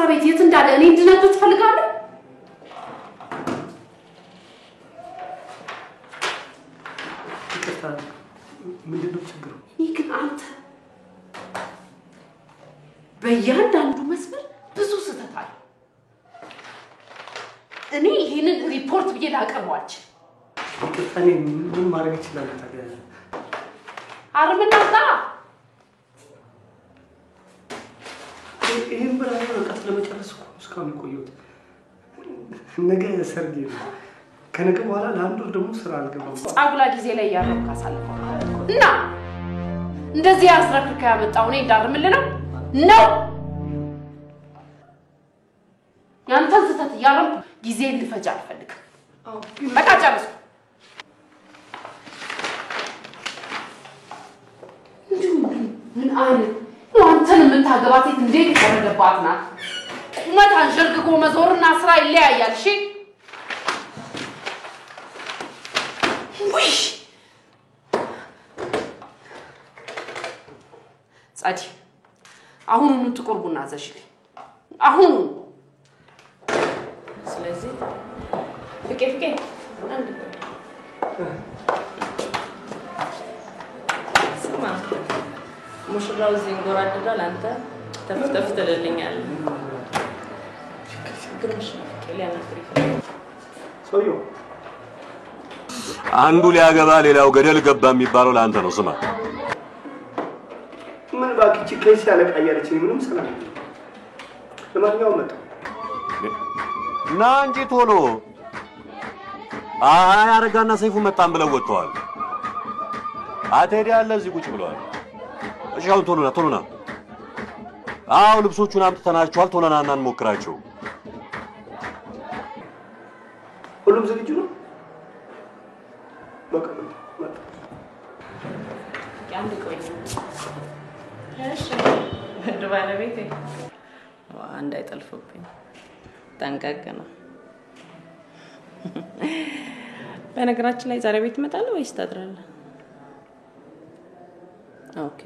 መስሪያ ቤት የት እንዳለ እኔ እንድነግርህ ትፈልጋለህ? ምንድነው ችግሩ? ይግን አንተ በእያንዳንዱ መስመር ብዙ ስህተት አለ። እኔ ይሄንን ሪፖርት ብዬ ላቀርበው አልችልም። እኔ ምን ማድረግ ይችላል ታዲያ? አርምናታ ይሄን ብራና ወረቀት ለመጨረስ እኮ እስካሁን የቆየሁት። ነገ ሰርግ ነው። ከነገ በኋላ ለአንድ ወር ደግሞ ስራ አልገባም። ጻጉላ ጊዜ ላይ ያረብካ ሳልፈው እና እንደዚህ አስረክርከ ያመጣው እኔ እንዳርምልህ ነው ያንተን ስህተት እያረምኩ ጊዜ ልፈጅ አልፈልግም። በቃ ጨርሱ። ምን አይነት አንተን የምታገባት ሴት እንዴት የተወረደባት ናት? ቁመት አንሸርግጎ መዞርና ስራ ይለያያል። እሺ ውይ ጻዲ አሁኑኑ ጥቁር ቡና አዘሽልኝ አሁን። ስለዚህ ፍቄ አንድ ስማ ሙሽራው ዚንጎራደዳል አንተ ተፍተፍ ትልልኛለህ። ግርምሽ ከሊያና ፍሪክ ሰውዬው አንዱ ሊያገባ ሌላው ገደል ገባ የሚባለው ለአንተ ነው። ስማ ምን ባክቺ ከዚህ ያለቃያለችኝ ምንም ሰላም። ለማንኛውም መጣ ና እንጂ ቶሎ አረጋና ሰይፉ መጣን ብለው ወጥተዋል። አቴዲ ያለ እዚህ ቁጭ ብለዋል። እሺ አሁን ቶሎ ና። አው ልብሶቹን አምጥተናቸዋል። ቶሎ ና እና እንሞክራቸው። ሁሉም ዝግጁ ነው? በቃ መጣ። አንድ ቆይ እሺ ድባለ ቤቴ አንድ አይጠልፉብኝ ጠንቀቅ ነው። በነገራችን ላይ ዛሬ ቤት እመጣለሁ ወይስ ታድራለህ? ኦኬ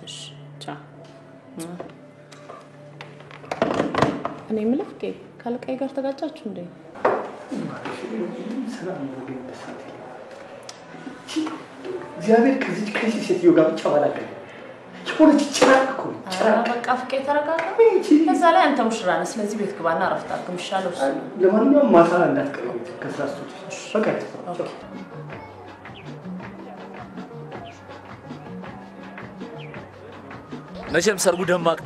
እሺ ቻው። እኔ የምልህ ካለቃዬ ጋር ተጋጫችሁ እንዴ? ሰላም ነው ግን በሳት እግዚአብሔር ከዚህ ሴትዮ ጋር ብቻ ባላገኝ ሆነች ጭራቅ እኮ ጭራቅ። በቃ ፍቄ ተረጋጋ። ከዛ ላይ አንተ ሙሽራ ነህ። ስለዚህ ቤት ግባና አረፍት አድርግ። ምሻለው እሱ ነው። ለማንኛውም ማታ እንዳትቀርብ ከስራስቶች በቃ ኦኬ። መቼም ሰርጉ ደማቅ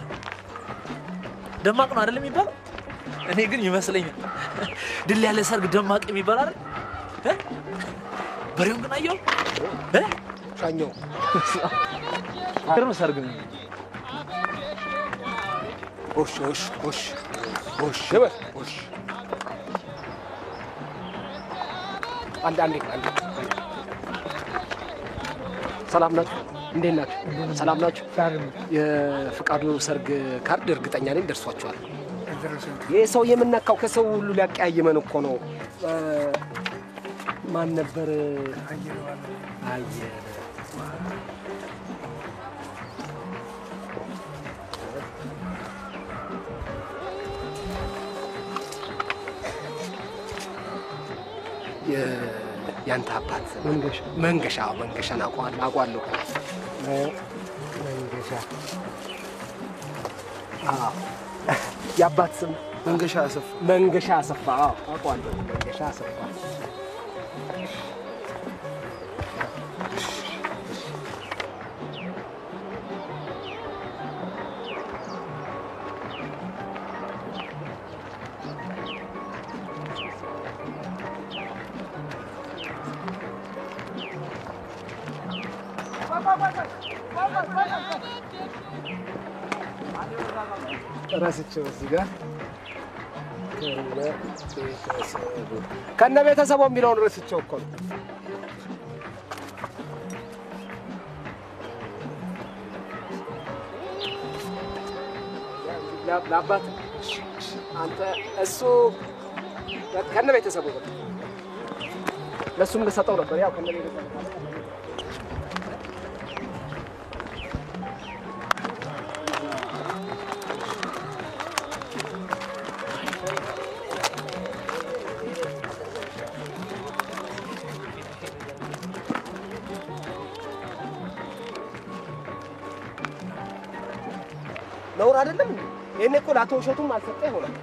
ነው አይደል የሚባለው? እኔ ግን ይመስለኛል ድል ያለ ሰርግ ደማቅ የሚባል አይደል? በሬውን ግን አየው ሻኛው ግርም ሰርግ ነው። ኦሽ አንዴ ሰላም ናችሁ? እንዴት ናችሁ? ሰላም ናችሁ? የፍቃዱ ሰርግ ካርድ እርግጠኛ ነኝ ደርሷችኋል። ይሄ ሰው የምነካው ከሰው ሁሉ ሊያቀያይመን እኮ ነው። ማን ነበር? አየር ያንተ አባት መንገሻን አውቀዋለሁ። የአባት ስም መንገሻ አሰፋ አውቀዋለሁ። መንገሻ አሰፋ ራስቸው እዚህ ጋር ከነ ቤተሰቡ የሚለውን ራስቸው እኮ ነው። ለአባት አንተ እሱ ከነ ቤተሰቡ ነው። ለሱም ልሰጠው ነበር ያው ከነ ቤተሰቡ ነውር አይደለም እንዴ? ይሄኔ እኮ ለአቶ እሸቱም አልሰጠ ይሆናል።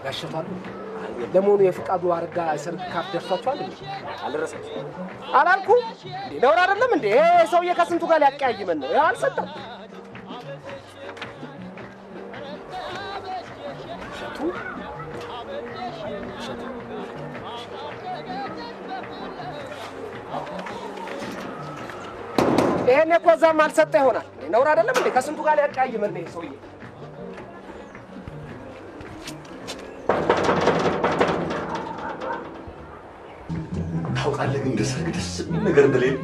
ጋሽቷል ለሞኑ የፍቃዱ አረጋ ሰርግ ካርድ ደርሷቸዋል እንዴ? አልደረሰም አላልኩ እንዴ? ነውር አይደለም እንዴ? ይሄ ሰውዬ ከስንቱ ጋር ሊያቀያይመን ነው? ያው አልሰጠም። ይሄኔ እኮ እዛም አልሰጠ ይሆናል። ነውር አይደለም እንዴ? ከስንቱ ጋር ሊያቀያይመን ነው ይሄ ሰውዬ? ታውቃለህ ግን እንደ ሰርግ ደስ የሚል ነገር እንደሌለ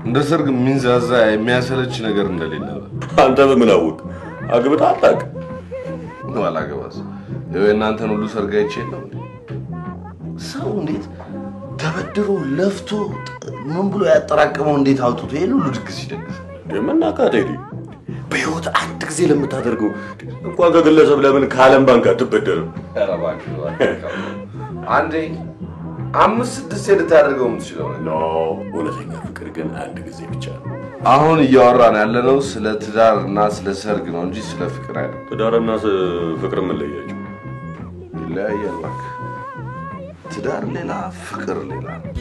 እንደ ሰርግ የሚንዛዛ የሚያሰለች ነገር እንደሌለ አንተ በምን አወቅ? አግብታ አታውቅም? አላገባስ የእናንተን ሁሉ ሰርግ አይቼ ነው እንዴ? ሰው እንዴት ተበድሮ ለፍቶ ምን ብሎ ያጠራቀመው እንዴት አውጥቶ ይሄን ሁሉ ድግስ ይደግስ? የምናቃተይ በህይወት አንድ ጊዜ ለምታደርገው እንኳን ከግለሰብ ለምን ከዓለም ባንክ አትበደርም? አንዴ 5-6 ልታደርገው የምትችለው ነው። እውነተኛ ፍቅር ግን አንድ ጊዜ ብቻ ነው። አሁን እያወራን ያለነው ስለ ትዳርና ስለ ሰርግ ነው እንጂ ስለ ፍቅር አይደለም። ትዳርና ፍቅር ምን ለያቸው? ይለያያል። ትዳር ሌላ፣ ፍቅር ሌላ ነው።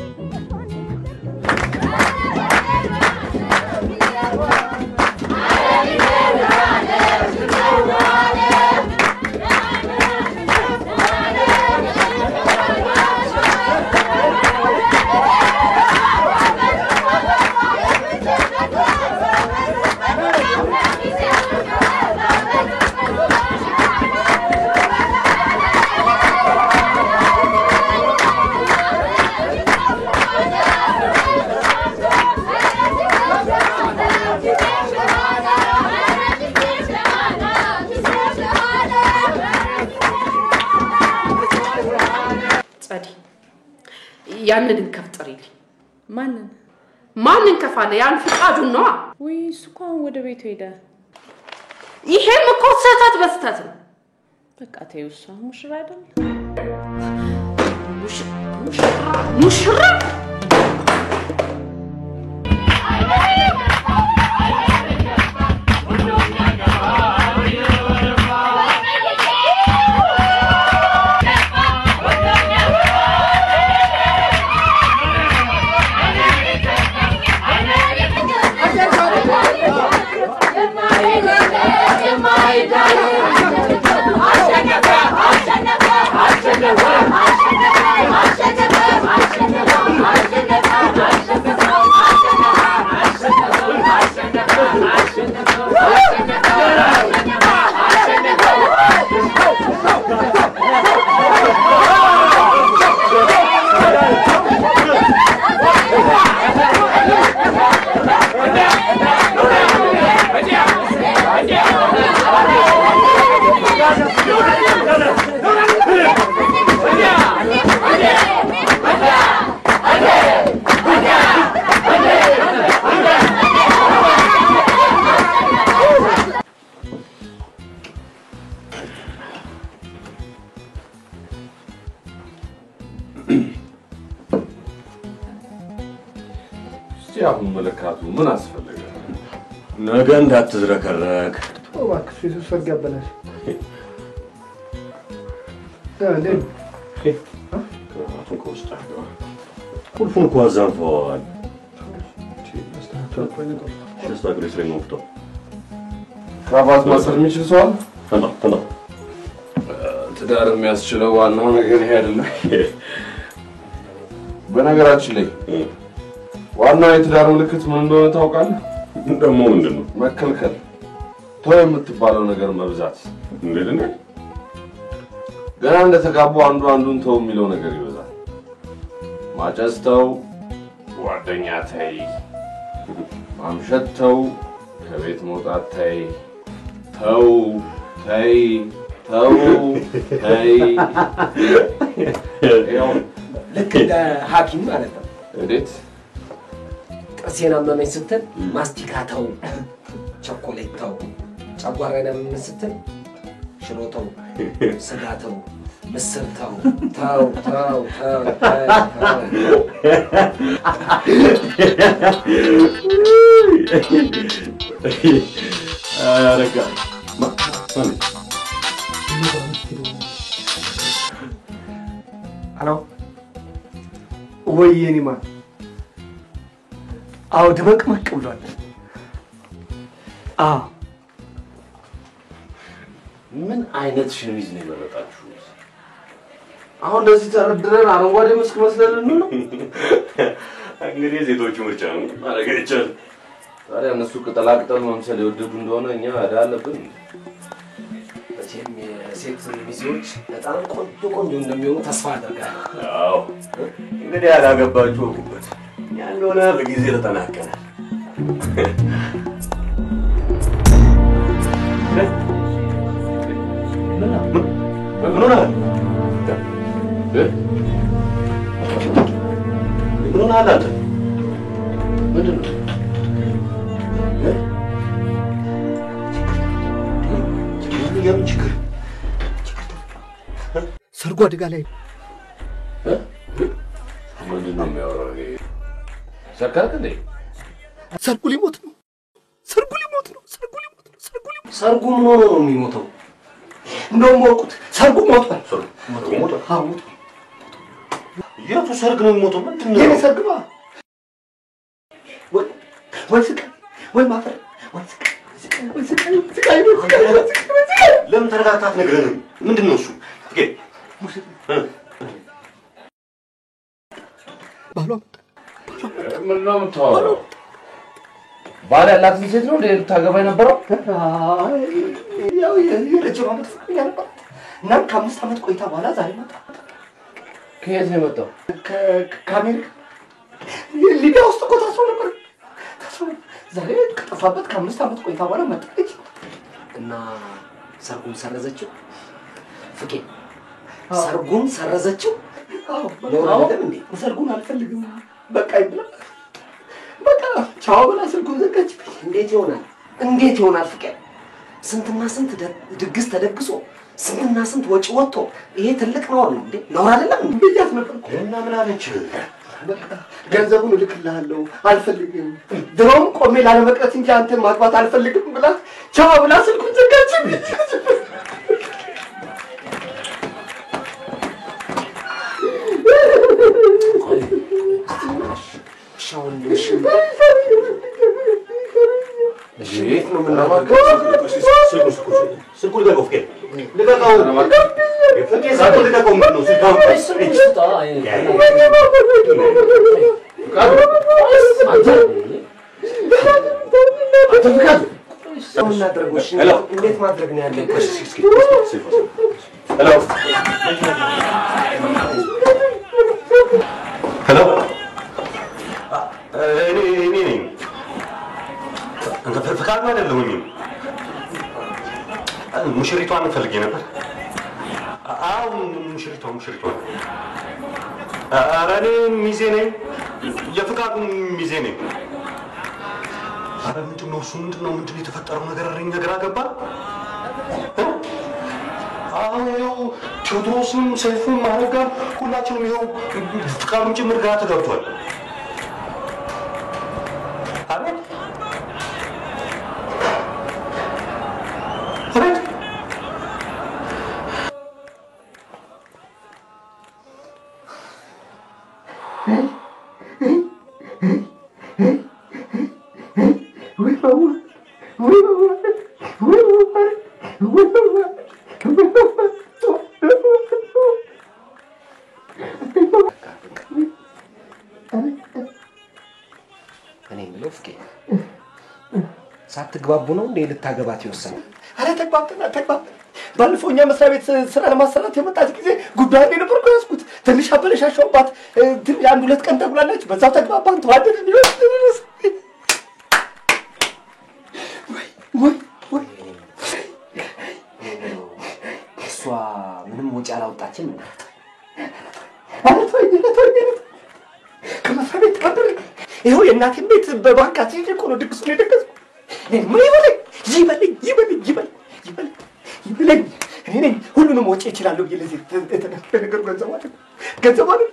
ያንን እንከፍጥሪልኝ ማንን ከፋለ? ያን ፍቃዱን ነው ወይ? እሱ እኮ ወደ ቤቱ ሄደ። ይሄም እኮ ሰታት በስተት ነው። በቃ ተይው። እሷ ሙሽራ አይደል? ሙሽራ አሁን መለካቱ ምን አስፈልገ? ነገ እንዳትዝረከረክ እባክህ ፊቱ ሰርግ ያበላሽ። ቁልፉን እኮ አዛንፈዋል። ሸስታግሬ ስለኝ ወቅቶ ክራባት ማሰር የሚችል ሰው አለ? ተና ትዳር የሚያስችለው ዋናው ነገር ይሄ አይደለም። በነገራችን ላይ ዋናው የትዳር ምልክት ምን እንደሆነ ታውቃለህ? ደግሞ ምንድነው? መከልከል። ተው የምትባለው ነገር መብዛት። እንዴት ነው? ገና እንደተጋቡ አንዱን ተው የሚለው ነገር ይበዛል። ማጨስ ተው፣ ጓደኛ ተይ፣ ማምሸት ተው፣ ከቤት መውጣት ተይ፣ ተው ተይ ተው ተይ። ያው ልክ እንደ ሐኪም ማለት ነው። እንዴት? ጥርሴን አመመኝ ስትል ማስቲካ ተው፣ ቸኮሌት ተው፣ ጨጓራዬን ምን ስትል ሽሮ ተው፣ ስጋ ተው፣ ምስር ተው፣ ተው ተው ተው አረጋ ሄሎ ወይ የኔ ማን አው ደመቅመቅ ብሏል ምን አይነት ሸሚዝ ነው የመረጣችሁት? አሁን እንደዚህ ተረድረን አረንጓዴ መስክ መስለልን ነው? እንግዲህ ሴቶቹ ምርጫ ነው ማድረግ አይቻልም። ታዲያ እነሱ ቅጠላ ቅጠል መምሰል የወደዱ እንደሆነ እኛ ዕዳ አለብን። መቼም የሴት ሚዜዎች በጣም ቆንጆ ቆንጆ እንደሚሆኑ ተስፋ አደርጋለሁ። አዎ እንግዲህ ያላገባችሁ ወቁበት። እኛ እንደሆነ በጊዜ ተጠናቀናል። ምን ሆነሃል? ምን ሆነሃል አንተ? ምንድን ነው? የምን ችግር? ሰርጉ አደጋ ላይ ምንድን ነው የሚያወራው? ሰካክ እንዴ? ሰርጉ ሊሞት ነው። ሰርጉ ሊሞት ነው። ሰርጉ ሊሞት ነው። ሰርጉ ሊሞት ሰርጉ ምን ሆኖ ነው የሚሞተው? እንደውም ወቁት ሰርጉ ሞቷል። ሰርጉ ሞቷል? አዎ ሞቷል። የቱ ሰርግ ነው የሚሞተው? ምንድን ነው? የኔ ሰርግ ነው። ወይ ስቃይ ወይ ማፈር ወይ ስቃይ ወይ ስቃይ ስቃይ ነው ስቃይ። ለምን ተረጋግተህ አትነግረንም? ምንድን ነው እሱ? ባሏ ምን ነው የምታወራው? ባል ያላትን ሴት ነው እንዴ ልታገባ የነበረው? ያው የረጅም ዓመት ፍቅረኛ ነበር እና ከ5 ዓመት ቆይታ በኋላ ዛሬ መጣ። ከየት ነው የመጣው? ከአሜሪካ ሊቢያ ውስጥ እኮ ታስሮ ነበር። ዛሬ ከጠፋበት ከ5 ዓመት ቆይታ በኋላ መጣች እና ሰርጉን ሰረዘችው። ፍቄ ሰርጉን ሰረዘችው። አዎ እንዴ ሰርጉን አልፈልግም በቃ ይብላ በቃ ቻው ብላ ስልኩን ዘጋች። እንዴት ይሆናል? እንዴት ይሆናል? ፍቄ ስንትና ስንት ድግስ ተደግሶ ስንትና ስንት ወጪ ወጥቶ ይሄ ትልቅ ነው እንዴ? ነው አይደለም እንዴ? ያት ነበር እና ምን አለች? በቃ ገንዘቡን እልክልሃለሁ አልፈልግም፣ ድሮም ቆሜ ላለመቅረት እንጂ አንተን ማግባት አልፈልግም ብላ ቻው ብላ ስልኩን ዘጋች። እንዴት ነው የምናማከው? ስልኩን ልቀቀው ፍቄ፣ ልቀቀው። ፍቄ ስልኩን ልቀቀው። ምንድን ነው ስልኩን? እንዴት ማድረግ ነው ያለብን? ሄሎ እኔ ነኝ። አንተ ፈቃድ ነው አይደለሁኝም። ሙሽሪቷን ፈልጌ ነበር። አዎ ሙሽሪቷን። ኧረ እኔ ሚዜ ነኝ፣ የፍቃዱ ሚዜ ነኝ። ኧረ ምንድን ነው እሱ? ምንድን ነው የተፈጠረው ነገር? እኛ ግራ ገባን። አዎ ይኸው ቴዎድሮስም ሰይፉም ማረጋ ሁላችንም ይኸው ፍቃዱም ጭምር ግራ ተጋብቷል። አቤት አቤት እኔ የምለው ፍቄ ሳትግባቡ ነው እንዴ ልታገባት የወሰነው? አረ ተግባብተናል። ባለፈው እኛ መስሪያ ቤት ስራ ለማሰራት የመጣች ጊዜ ጉዳይ እንደ ነበር እኮ ያዝኩት። ትንሽ አበለሻሸሁባት። አንድ 2 ቀን ተጉላለች። በዛው ተግባባን፣ ተዋደድን። ይወስድንስ ወይ እሷ ምንም ወጪ አላወጣችም እንዴ? አረ ተወኝ ከመስሪያ ቤት ተቀበል። ይኸው የእናቴን ቤት በባንካችን እኮ ነው ድግሱን የደገስኩት። ምን ይሆነ ይበለኝ እኔ ነኝ ሁሉንም ወጪ እችላለሁ ብዬ ለዚህ ነገር ገንዘብ አይደል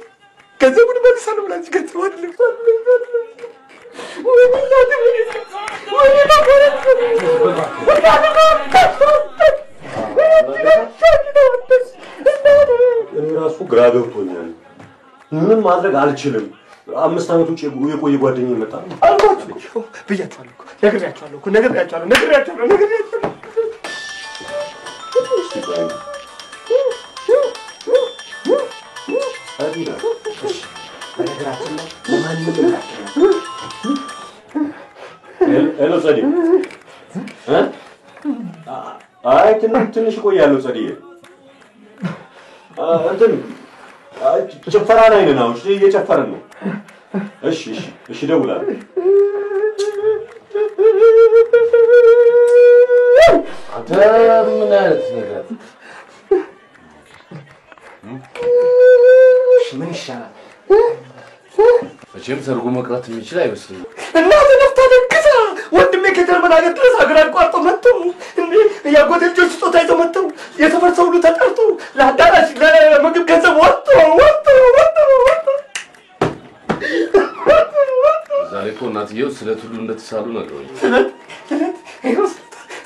ገንዘቡን መልሳለሁ ብላችሁ ገንዘብ አይደል ራሱ ግራ ገብቶኛል ምን ማድረግ አልችልም 5 አመት ውጪ የቆየ ጓደኛዬ መጣ አልኳችሁ ብያችኋለሁ ነግሬያችኋለሁ Hello, Sadi. አይ ትንሽ ቆያለሁ ጸዲዬ እንትን ጭፈራ ላይ ነን አሁን እየጨፈርን ነው እሺ ደውላለሁ አንተ ምን አይነት ነገር ምን ይሻላል መቼም ሰርጉ መቅረት የሚችል አይመስልም እናቴ ነፍታ ደግሳ ወንድሜ ከጀርመን ሀገር ድረስ ሀገር አቋርጦ መጥተው እንዴ ያጎቴ ልጆች ስጦታ ይዘው መጥተው የሰፈር ሰው ሁሉ ተጠርቶ ለአዳራሽ ለምግብ ገንዘብ ወጥቶ ዛሬ እኮ እናትየው ስለት ሁሉ እንደተሳሉ ነግረውኝ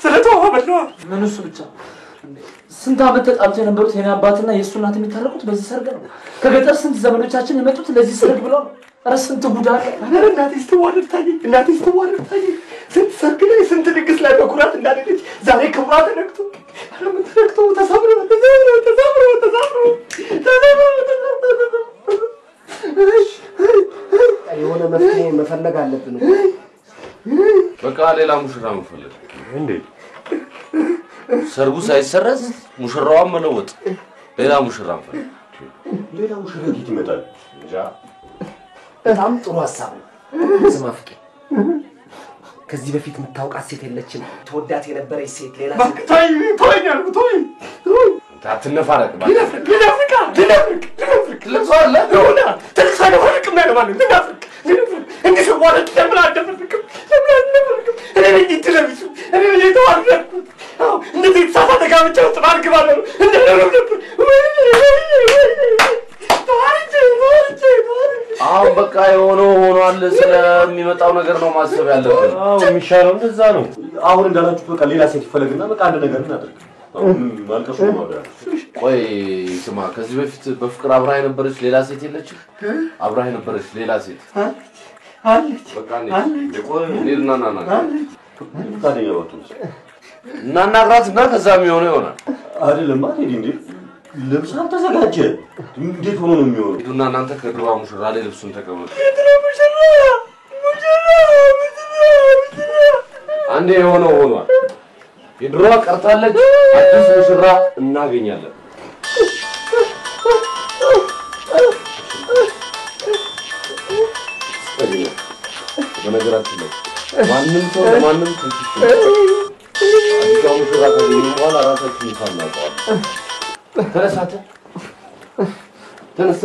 ስለት ነው ምን እሱ ብቻ ስንት አመት ተጣልተው የነበሩት የኔ አባትና የእሱ እናት የሚታረቁት በዚህ ሰርግ ነው ከገጠር ስንት ዘመዶቻችን የመጡት ለዚህ ሰርግ ብለው ነው ኧረ ስንት ጉድ አለ እናቴ ስትዋረድ ታየኝ ስንት ሰርግ ላይ ስንት ድግስ ላይ በኩራት እንዳለች ዛሬ ክብሯ ተነክቶ ተሰብሮ የሆነ መፍትሄ መፈለግ አለብን በቃ ሌላ ሙሽራ መፈለግ እንዴ ሰርጉ ሳይሰረዝ ሙሽራዋን መለወጥ ሌላ ሙሽራ መፈለግ ሌላ ሙሽራ ጌት ይመጣል እንጃ በጣም ጥሩ ሐሳብ ነው ስማ ፍቄ ከዚህ በፊት የምታውቃት ሴት የለችም ተወዳት የነበረች ሴት ሌላ ተወኝ ታትነፋረቅ ልነፍርቅ ልንሷለ ሆና ተልሳለ ወርቅ ማለት ልነፍርቅ እንዴ ሰዋረት ለምን አደረፍክም እኔ ነኝ ትለብሱ እኔ ነኝ ተዋርኩት እንደዚህ ተሳሳተ ጋብቻ ውስጥ ማርግባለሁ አሁን በቃ የሆነው ሆኗል ስለሚመጣው ነገር ነው ማሰብ ያለብን የሚሻለው እንደዛ ነው አሁን እንዳላችሁ በቃ ሌላ ሴት ይፈለግና በቃ አንድ ነገር እናድርግ ማልቀሱ ነው ቆይ ስማ ከዚህ በፊት በፍቅር አብራ የነበረች ሌላ ሴት የለችም አብራ የነበረች ሌላ ሴት አለች በቃ ቆይ ሌልና ታዲያ ወጥቶ እናናግራትና ከዛ የሚሆነው ይሆናል አይደለም ማለት እንዴ ልብስ አልተዘጋጀ እንዴት ሆኖ ነው የሚሆነው ሂዱና እናንተ ከድሯ ሙሽራ ላይ ልብሱን ተቀበሉ አንዴ የሆነው ሆኗል የድሮዋ ቀርታለች አዲስ ሙሽራ እናገኛለን በነገራችን ላይ ማንንም ሰው ማንንም ትንሽ አዲስ ሙሽራ ካገኘ በኋላ ራሳችን እንፋናለን ተነሳተ ተነስ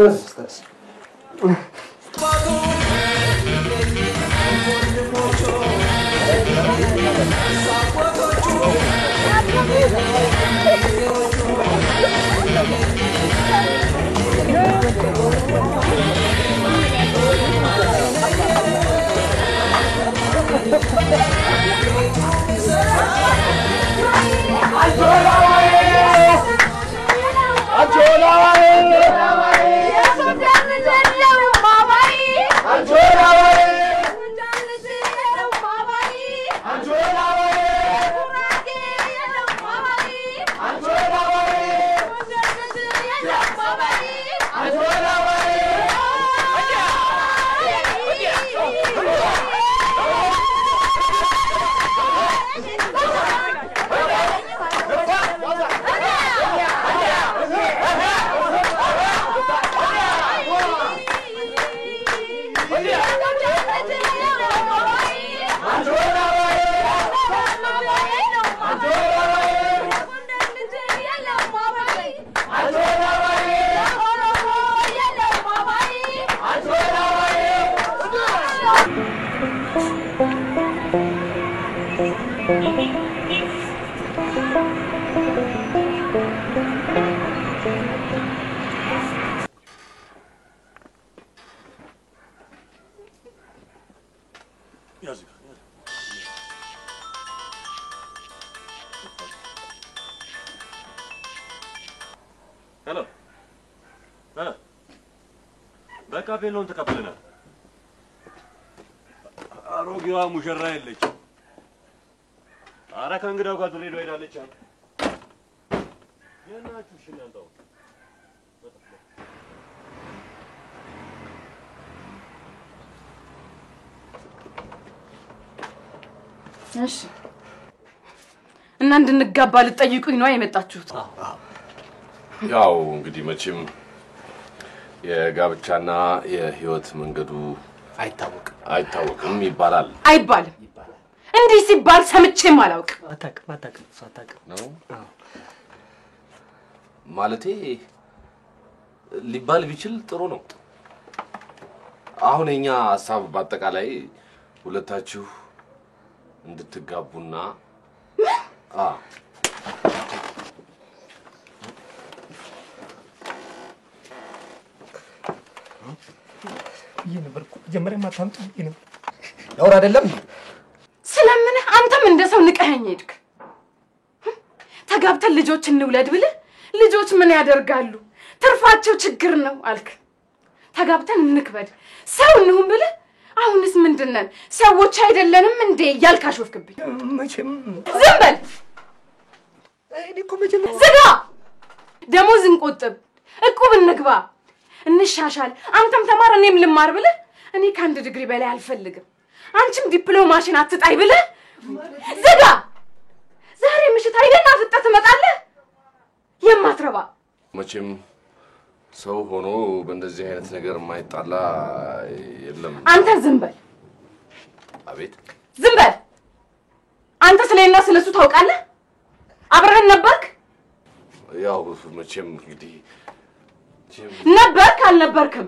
ሄሎ በቃ ቬሎን ተቀበለናል። አሮጌዋ ሙሽራ የለች። ኧረ ከእንግዳው ጋር ድሬዳዋ ሄዳለች። የናችሁ እሺ እናንተው እሺ እና እንድንጋባ ልትጠይቁኝ ነው የመጣችሁት? ያው እንግዲህ መቼም የጋብቻና የህይወት መንገዱ አይታወቅም ይባላል። አይባልም። እንዲህ ሲባል ሰምቼም አላውቅም። አታውቅም ነው ማለቴ ሊባል ቢችል ጥሩ ነው። አሁን የኛ ሐሳብ በአጠቃላይ ሁለታችሁ እንድትጋቡና ይነብርኩ ጀመረ ማታምጡ ይነብ ያወራ አይደለም ስለምን አንተም እንደሰው ንቀኸኝ ሄድክ? ተጋብተን ልጆች እንውለድ ብለህ ልጆች ምን ያደርጋሉ ትርፋቸው ችግር ነው አልክ። ተጋብተን እንክበድ ሰው እንሁን ብለህ አሁንስ ምንድነን ሰዎች አይደለንም እንዴ ያልካሾፍክብኝ? መቼም ዝም በል እኔ እኮ መቼም ዝጋ። ደሞዝ እንቆጥብ፣ እቁብ እንግባ፣ እንሻሻል፣ አንተም ተማር እኔም ልማር ብለህ እኔ ከአንድ ዲግሪ በላይ አልፈልግም አንቺም ዲፕሎማሽን አትጣይ ብለህ ዝጋ። ዛሬ ምሽት አይደና ፍጠት ትመጣለህ የማትረባ። መቼም ሰው ሆኖ በእንደዚህ አይነት ነገር የማይጣላ የለም። አንተ ዝም በል። አቤት ዝም በል። አንተ ስለኔና ስለሱ ታውቃለህ? አብረን ነበርክ? ያው መቼም እንግዲህ ነበርክ አልነበርክም?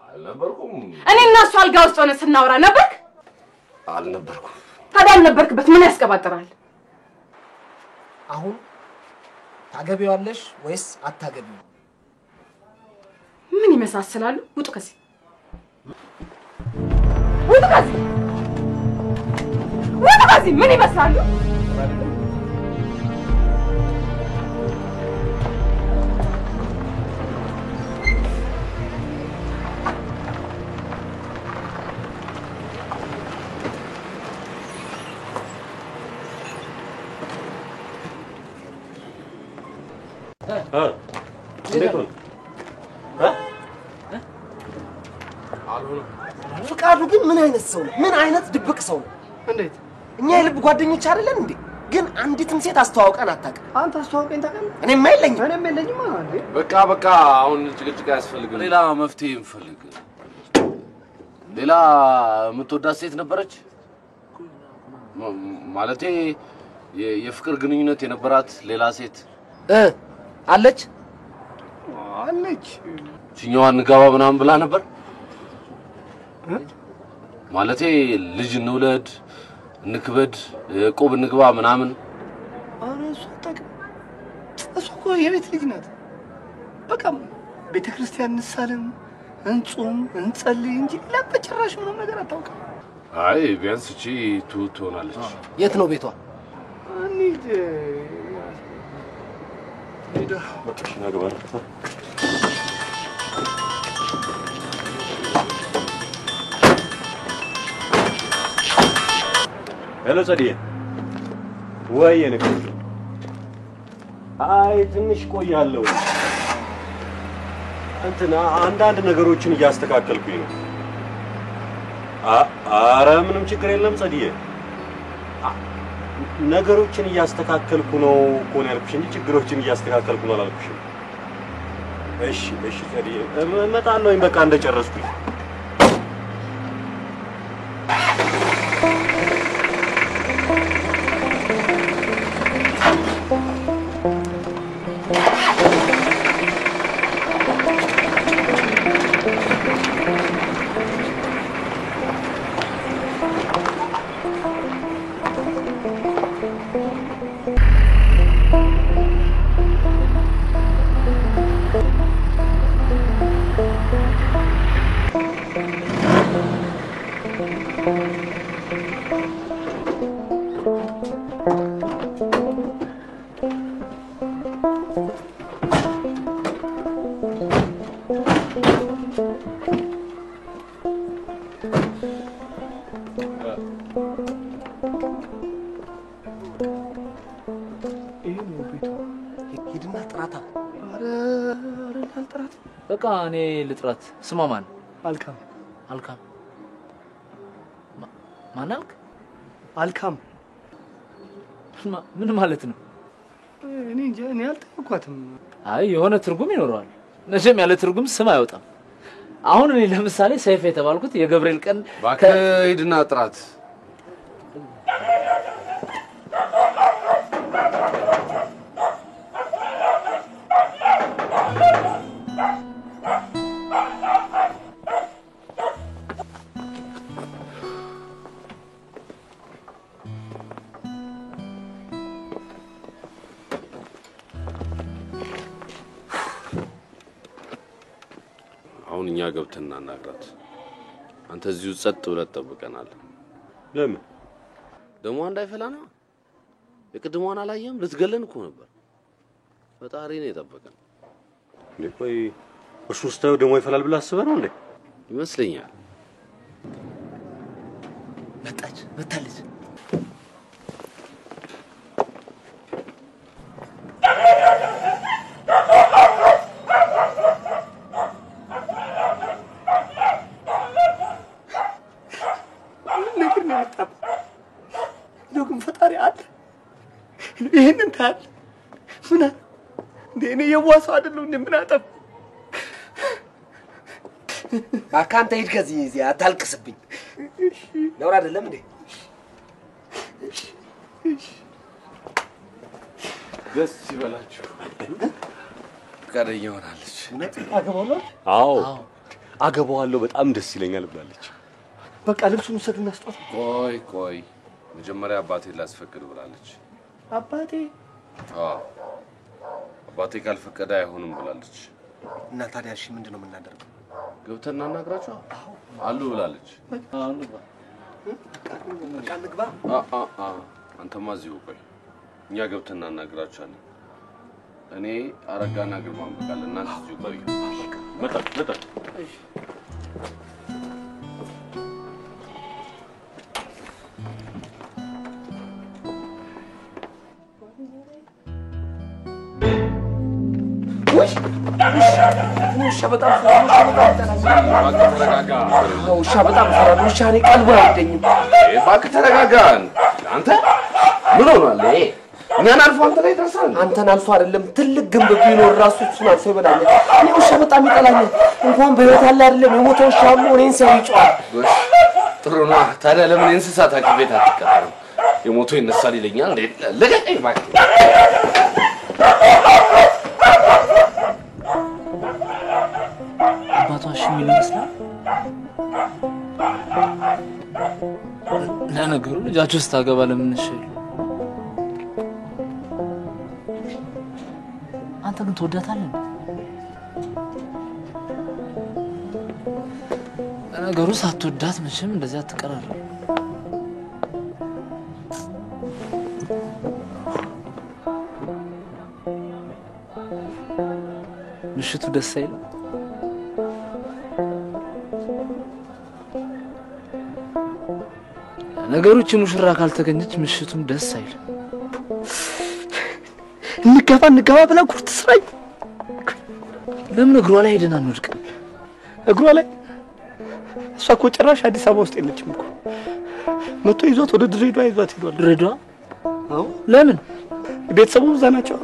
አልነበርኩም። እኔና እሱ አልጋ ውስጥ ሆነ ስናወራ ነበርክ? አልነበርኩም። ታዲያ አልነበርክበት ምን ያስቀባጥራል? አሁን ታገቢዋለሽ ወይስ አታገቢው? ምን ይመሳሰላሉ? ውጡ ከዚህ ውጡ ከዚህ ውጡ ከዚህ ምን ይመስላሉ? ፍቃዱ ግን ምን አይነት ሰው ነው? ምን አይነት ድብቅ ሰው ነው? እንዴት እኛ የልብ ጓደኞች አይደለን እንዴ? ግን አንዲትም ሴት አስተዋውቀን አታውቅም። አንተ አስተዋውቀኝ ታውቃለህ? እኔም የለኝም እንዴ። በቃ አሁን ጭቅጭቅ አያስፈልግም። ሌላ መፍትሄ እንፈልግ። ሌላ የምትወዳት ሴት ነበረች? ማለቴ የፍቅር ግንኙነት የነበራት ሌላ ሴት አለች? ችኛዋን እንጋባ ምናምን ብላ ነበር? ማለቴ ልጅ እንውለድ እንክበድ ቁብ እንግባ ምናምን? አረ እሱ እኮ የቤት ልጅ ናት። በቃ ቤተክርስቲያን እንሳለም እንጾም እንጸልይ እንጂ ለበጭራሽ ምንም ነገር አታውቅም። አይ ቢያንስ እቺ ትሆናለች። የት ነው ቤቷ? እንሂድ በቃ እናግባ። ሄሎ ጸዲዬ፣ ወይ ነክ አይ ትንሽ ቆያለሁ። እንትና አንዳንድ ነገሮችን እያስተካከልኩኝ ነው። አረ ምንም ችግር የለም ጸዲዬ። ነገሮችን እያስተካከልኩ ነው እኮ ነው ያልኩሽ እንጂ ችግሮችን እያስተካከልኩ ነው አላልኩሽም። እሺ ጸዲዬ እመጣለሁኝ በቃ እንደጨረስኩኝ። ልጥራት? በቃ እኔ ልጥራት። ስሟ ማን? አልካም። አልካም ማን አልክ? አልካም ምን ማለት ነው? እኔ እንጃ እኔ አልጠየኳትም። አይ የሆነ ትርጉም ይኖረዋል። መቼም ያለ ትርጉም ስም አይወጣም። አሁን እኔ ለምሳሌ ሰይፍ የተባልኩት የገብርኤል ቀን ባከይድና ጥራት አሁን እኛ ገብተን እናናግራት። አንተ እዚሁ ጸጥ ብለህ ተጠብቀናል። ለምን ደሞ እንዳይፈላ ነው? የቅድሟን አላየም? ልትገለን እኮ ነበር። ፈጣሪ ነው የጠበቀን። ቆይ እሱ ስታዩ ደሞ ይፈላል ብለህ አስበህ ነው እንዴ? ይመስለኛል። መጣለች። ይሄንን ታል ምን እኔ የዋሰው አይደለም እንዴ? ምን አጠፋ? አካንተ ሂድ ከዚህ እዚህ አታልቅስብኝ። ነውር አይደለም እንዴ? ደስ ይበላችሁ። ፈቃደኛ ሆናለች። አገባለሁ? አዎ አገባዋለሁ። በጣም ደስ ይለኛል ብላለች። በቃ ልብሱን ወሰድና ስጧት። ቆይ መጀመሪያ አባቴ ላስፈቅድ ብላለች። አባቴ? አዎ አባቴ ካልፈቀደ አይሆንም ብላለች። እና ታዲያ እሺ ምንድነው የምናደርገው? ገብተን እናናግራቸው አሉ ብላለች። በቃ እንግባ። አንተማ እዚሁ ቆይ፣ እኛ ገብተን እናናግራቸዋለን። እኔ አረጋና ግርማን በቃል እናንተ እዚሁ ቆዩ። መጣ ውሻ በጣም ፈራል። ውሻ እኔ ቀልቡ አይደኝም። እባክህ ተረጋጋ። አንተ ምን ሆኗል? እኛን አልፎ አንተ ላይ ደርሳል። አንተን አልፎ አይደለም ትልቅ ግንብ ቢኖር ራሱ እሱን አልፎ ይበላል። እኔ ውሻ በጣም ይጠላኛል። እንኳን በህይወት ያለ አይደለም የሞተ ውሻ ሁሉ እኔን ሲያይ ይጮሃል። ጥሩ ነው። ታዲያ ለምን እንስሳት ሐኪም ቤት አትቀጠርም? የሞቶ ይነሳል ይለኛል እንዴ? ለቀቀኝ እባክህ። አባቷ እሺ የሚል ይመስላል። ለነገሩ ልጃችሁ ስታገባ ለምን እሺ? አንተ ግን ትወዳታለህ? ለነገሩ ሳትወዳት መቼም እንደዚህ አትቀራረም። ምሽቱ ደስ አይልም? ነገሮች ሙሽራ ካልተገኘች ምሽቱም ደስ አይልም። እንገባ ብላ ኩርት ስራይ። ለምን እግሯ ላይ ሄደን አንወድቅም? እግሯ ላይ እሷ እኮ ጭራሽ አዲስ አበባ ውስጥ የለችም እኮ። መቶ ይዟት ወደ ድሬዳዋ ይዟት ሄዷል። ድሬዳዋ? አዎ። ለምን? ቤተሰቡ እዛ ናቸው።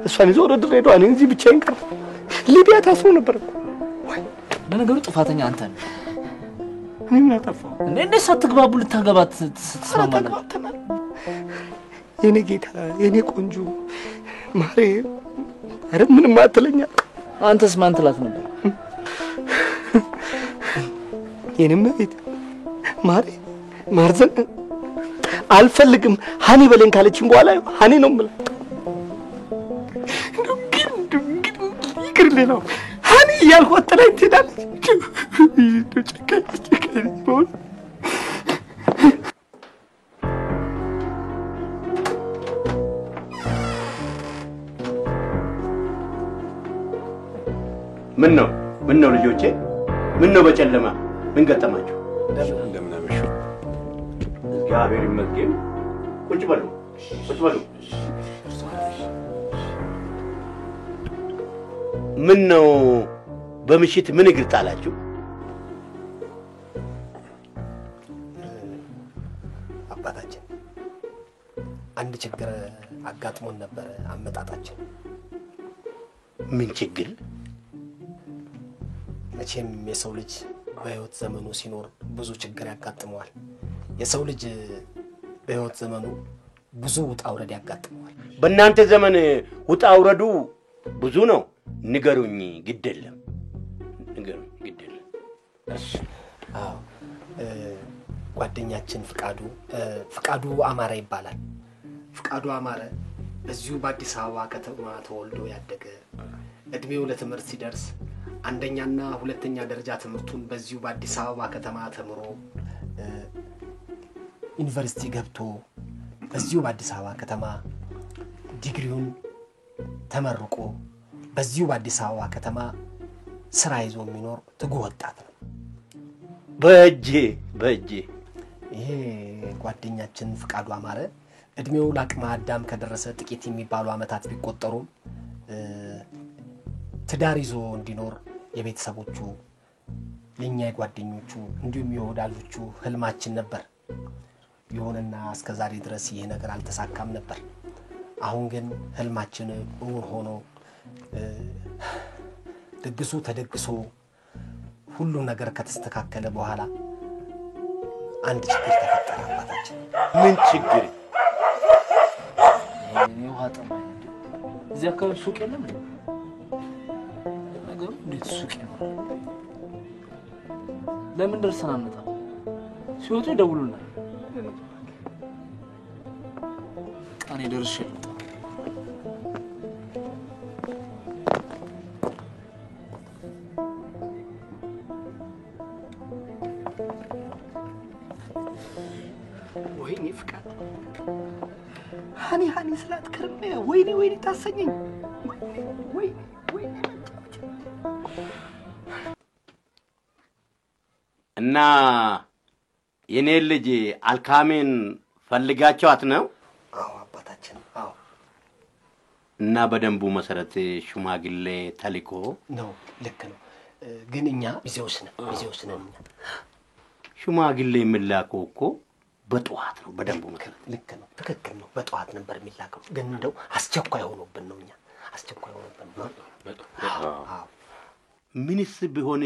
እሷን ይዞ ወደ ድሬዳዋ፣ እኔ እዚህ ብቻዬን ቀረ። ሊቢያ ታስሮ ነበር እኮ። ለነገሩ ጥፋተኛ አንተ ነህ። እኔ ምን አጠፋሁ? እንዴት ሳትግባቡ ልታገባት ትስማማለህ? የኔ ጌታ፣ የኔ ቆንጆ ማሬ፣ አረ ምንም አትለኛል። አንተስ ማን ትላት ነበር? የኔም ቤት ማሬ ማርዘን አልፈልግም ሀኒ በለኝ ካለችኝ በኋላ ሀኒ ነው የምልህ። ይቅር ሌላው ሀኒ እያልኩ አጥላኝ ትሄዳለች። ጨካኝ በሆነ ምን ነው ልጆቼ? ምን ነው በጨለማ ምን ገጠማችሁ? እንደምን አመሹ? እግዚአብሔር ይመስገን። ቁጭ በሉ። ምን ነው በምሽት ምን እግር ጣላችሁ? አባታችን አንድ ችግር አጋጥሞን ነበር አመጣጣችን። ምን ችግር? መቼም የሰው ልጅ በህይወት ዘመኑ ሲኖር ብዙ ችግር ያጋጥመዋል። የሰው ልጅ በህይወት ዘመኑ ብዙ ውጣ ውረድ ያጋጥመዋል። በእናንተ ዘመን ውጣ ውረዱ ብዙ ነው። ንገሩኝ፣ ግድ የለም ንገሩኝ፣ ግድ የለም። እሺ አዎ ጓደኛችን ፍቃዱ አማረ ይባላል። ፍቃዱ አማረ በዚሁ በአዲስ አበባ ከተማ ተወልዶ ያደገ እድሜው ለትምህርት ሲደርስ አንደኛና ሁለተኛ ደረጃ ትምህርቱን በዚሁ በአዲስ አበባ ከተማ ተምሮ ዩኒቨርሲቲ ገብቶ በዚሁ በአዲስ አበባ ከተማ ዲግሪውን ተመርቆ በዚሁ በአዲስ አበባ ከተማ ስራ ይዞ የሚኖር ትጉ ወጣት ነው። በእጄ ይሄ ጓደኛችን ፍቃዱ አማረ እድሜው ለአቅመ አዳም ከደረሰ ጥቂት የሚባሉ አመታት ቢቆጠሩም ትዳር ይዞ እንዲኖር የቤተሰቦቹ የኛ የጓደኞቹ እንዲሁም የወዳጆቹ ህልማችን ነበር። ይሁንና እስከዛሬ ድረስ ይሄ ነገር አልተሳካም ነበር። አሁን ግን ህልማችን እውን ሆኖ ድግሱ ተደግሶ ሁሉ ነገር ከተስተካከለ በኋላ አንድ ችግር ተፈጠረ አባታችን። ምን ችግር? ውሃ ጠማኝ። እዚህ አካባቢ ሱቅ የለም እንዴ? ነገሩ እንዴት ሱቅ ይኖራል? ለምን ደርሰን አንመጣም? ሲወጡ ይደውሉልናል። እኔ ደርሼ ልምጣ። ወይኔ ፍቃድ ሃኒ ስላት ከርሜ ወይኔ ታሰኘኝ። ወይኔ እና የኔ ልጅ አልካሜን ፈልጋቸዋት ነው? አዎ አባታችን፣ አዎ። እና በደንቡ መሰረት ሽማግሌ ተልኮ ነው? ልክ ነው። ግን እኛ ሚዜዎች ነን። ሽማግሌ የሚላከው እኮ በጠዋት ነው። በደንቡ መሰረት ልክ ነው። ትክክል ነው። በጠዋት ነበር የሚላከው። ግን እንደው አስቸኳይ ሆኖብን ነው። እኛ አስቸኳይ ሆኖብን ነው። አዎ። ምንስ ቢሆን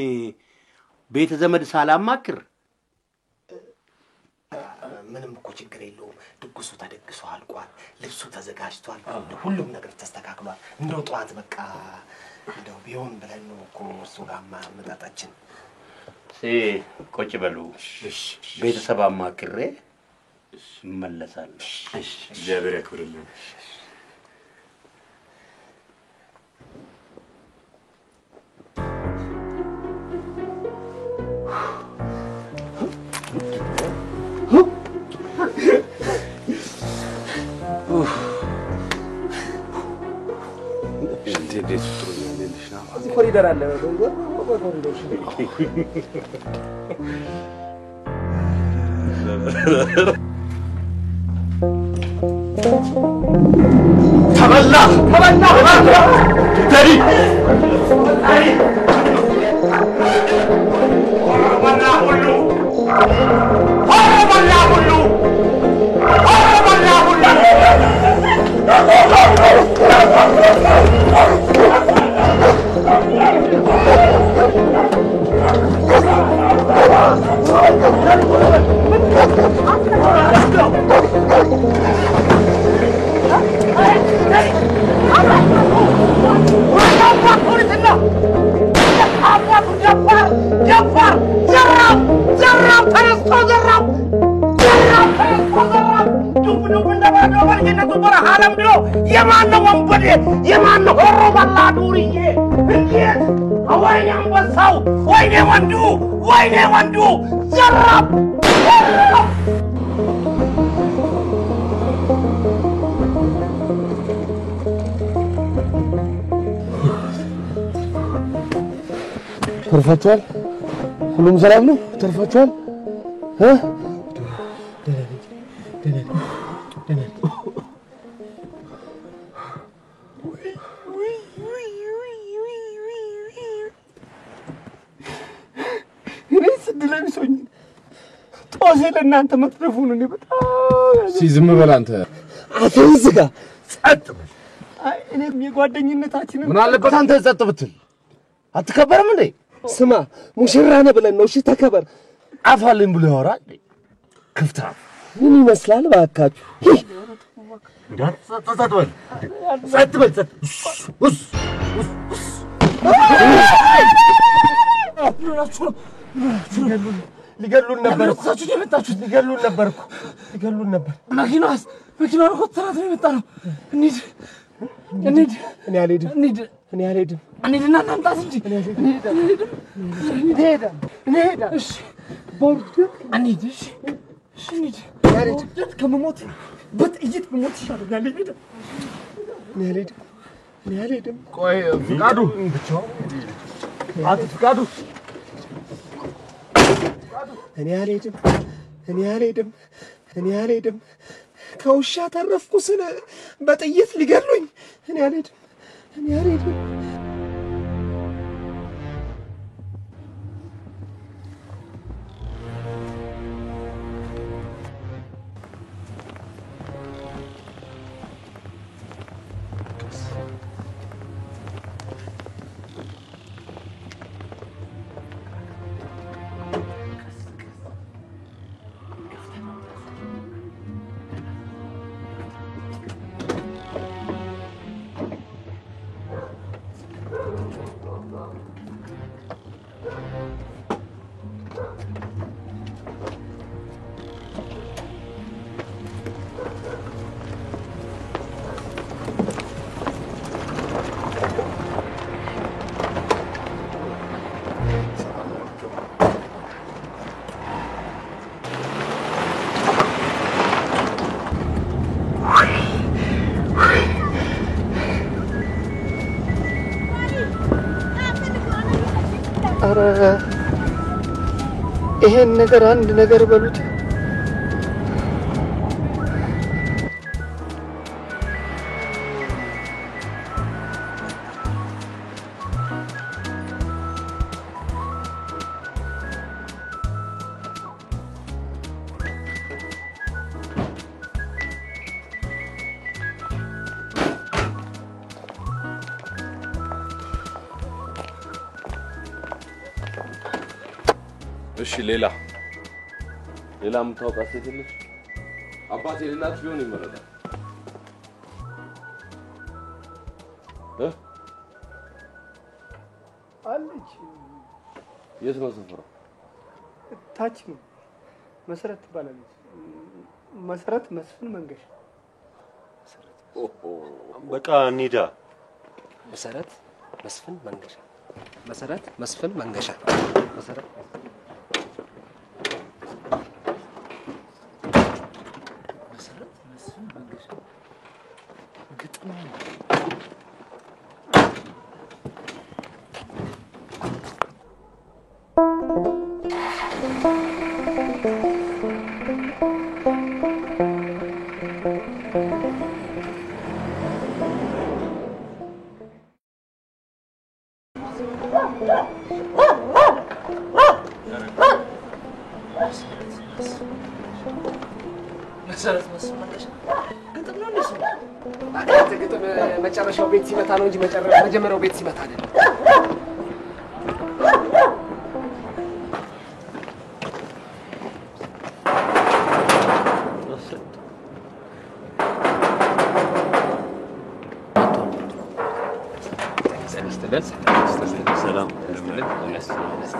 ቤተ ዘመድ ሳላማክር ምንም እኮ ችግር የለውም። ድግሱ ተደግሶ አልቋል። ልብሱ ተዘጋጅቷል። ሁሉም ነገር ተስተካክሏል። እንደው ጠዋት በቃ እንደው ቢሆን ብለን ነው እኮ እሱ ጋር መጣጣችን። ቁጭ በሉ። ቤተሰብ አማክሬ እመለሳለሁ። እግዚአብሔር ያክብርልኝ። ኮሪደር አለ። ተበላ ተሪ የማን ሆሮ በላ ዱርዬ እንዴት ወይኔ አንበሳው ወይኔ ወንዱ ዘራፍ ተርፋችኋል? ሁሉም ሰላም ነው? ተርፋችኋል? ጦሴ ለእናንተ መትረፉን እኔ በጣም ዝም በል አንተ። አፍህን ዝጋ። ጸጥ በል። አይ እኔም የጓደኝነታችንን ምን አለበት አንተ ጸጥ ብትል? አትከበርም እንዴ? ስማ ሙሽራ ነህ ብለን ነው። እሺ ተከበር። አፋልኝ ብሎ ያወራል። ክፍታ ምን ይመስላል እባካችሁ? ጸጥ በል ጸጥ በል ጸጥ ውስ ሊገሉን ነበር እኮ ሳችሁ የመጣችሁት ሊገሉን ነበር እኮ ሊገሉን ነበር። መኪናው እኮ ተራት ነው የመጣ ነው። እንሂድ እኔ አልሄድም። እኔ አልሄድም። እንሂድና እናምጣት እንጂ እንሄዳለን። እሺ በውርድ እንሂድ። እሺ እንሂድ። በውርደት ከመሞት በጥይት መሞት ይሻለኛል። እኔ አልሄድም። ቆይ ፍቃዱ አቶ ፍቃዱ እኔ አልሄድም። ከውሻ ተረፍኩ ስለ በጥይት ሊገሉኝ። እኔ አልሄድም። ይሄን ነገር አንድ ነገር በሉት። እሺ ሌላ የምታውቃት ሴት የለች? አባቴ ሌላት ቢሆን ይመረጣል። አለች። የት ነው ሰፈሯ? ታች ነው። መሰረት ትባላለች። መሰረት መስፍን መንገሻ። በቃ እንሂዳ። መሰረት መስፍን መንገሻ። መሰረት መስፍን መንገሻ። ግጥም መሰረት መስፍን መንገሻ ግጥም ነው እንዴ? አቃተ ግጥም መጨረሻው ቤት ሲመታ ነው እንጂ መጀመሪያው ቤት ሲመታ አይደለም። ሰላም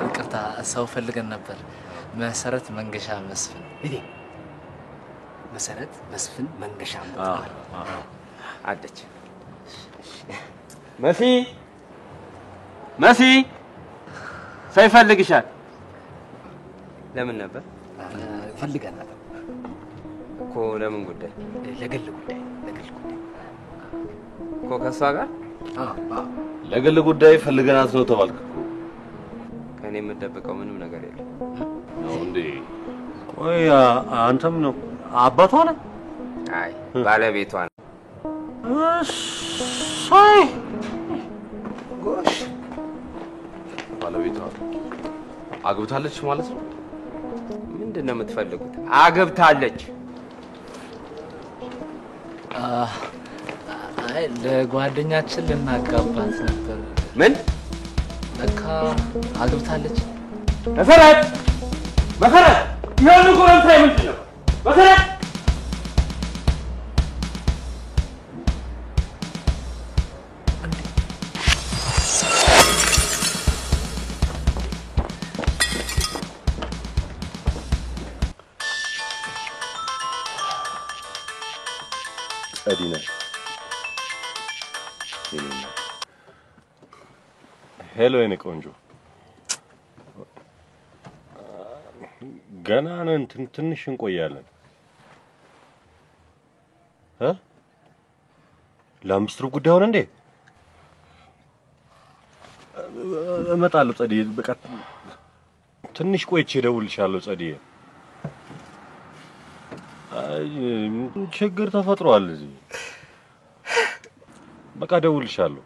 ይቅርታ ሰው ፈልገን ነበር። መሰረት መንገሻ መስፍን መሰረት መስፍን መንገሻ አለች። መሲ ሰው ይፈልግሻል። ለምን ነበር? ፈልገን ነበር እኮ። ለምን ጉዳይ? ለግል ጉዳይ እኮ። ከሷ ጋር? ለግል ጉዳይ ፈልገናት ነው ተባልክ እኮ። ከኔ የምደብቀው ምንም ነገር የለም። ነው እንዴ? ቆይ አንተም ነው አባቷ ነህ? አይ ባለቤቷ ነው። ሳይ ጎሽ፣ ባለቤቷ አግብታለች ማለት ነው? ምንድን ነው የምትፈልጉት? አገብታለች። አይ ለጓደኛችን ልናጋባት ነበር። ምን? ለካ አገብታለች። መሰረት መሰረት ይሄን ጎረምሳ ምንድን ነው? መሰረት أدينا هلو ينك أنجو ገና ነን ትንሽ እንቆያለን ለአምስት ሩብ ጉዳይ ሆነ እንዴ እመጣለሁ ጸዲዬ በቃ ትንሽ ቆይቼ እደውልልሻለሁ ጸዲዬ ችግር ተፈጥሯል እዚህ በቃ እደውልልሻለሁ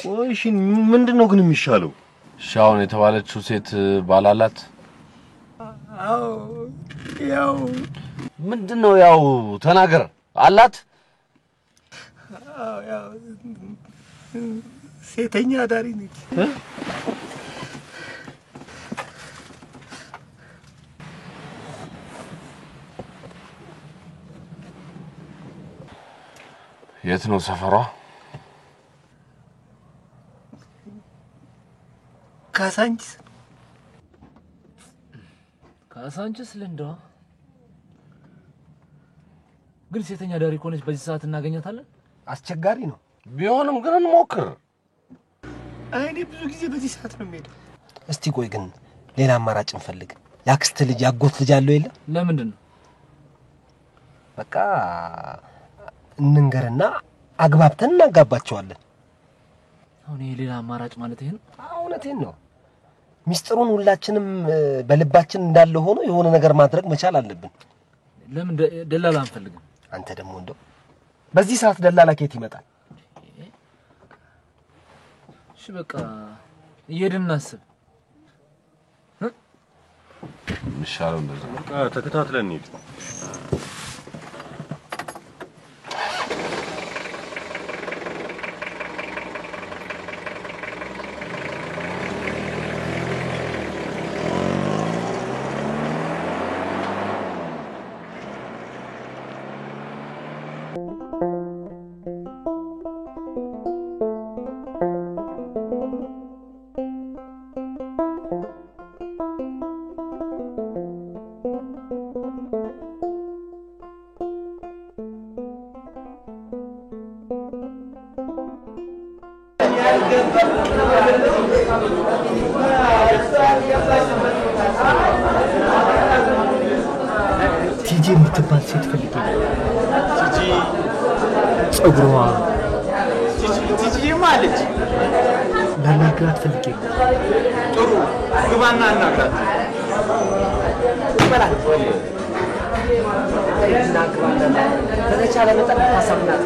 ቆይሽ ምንድነው ግን የሚሻለው ሻውን የተባለችው ሴት ባላላት ያው ምንድነው ያው ተናገር አላት ያው ሴተኛ አዳሪ ነች የት ነው ሰፈሯ ካሳንችስ ለንደዋ ግን ሴተኛ ዳሪ ኮነች በዚህ ሰዓት እናገኛታለን አስቸጋሪ ነው ቢሆንም ግን እንሞክር አይኔ ብዙ ጊዜ በዚህ ሰዓት ነው የሚሄደው እስቲ ቆይ ግን ሌላ አማራጭ እንፈልግ ያክስት ልጅ ያጎት ልጅ አለው የለ ለምንድን ነው በቃ እንንገርና አግባብተን እናጋባቸዋለን አሁን ሌላ አማራጭ ማለት ይሄን እውነቴን ነው ሚስጥሩን ሁላችንም በልባችን እንዳለ ሆኖ የሆነ ነገር ማድረግ መቻል አለብን ለምን ደላላ አንፈልግም አንተ ደግሞ እንደው በዚህ ሰዓት ደላላ ከየት ይመጣል እሺ በቃ እየሄድን እናስብ ምሻለው እንደዛ በቃ ተከታትለን እንሂድ ቲጂ የምትባል ሴት ፈልጌ ቲጂ ጸጉሯ ቲጂ ማለት ላናግራት ፈልጌ ጥሩ ግባና አናግራት ይበላል እናግባለን በተቻለ መጠን ታሳምናት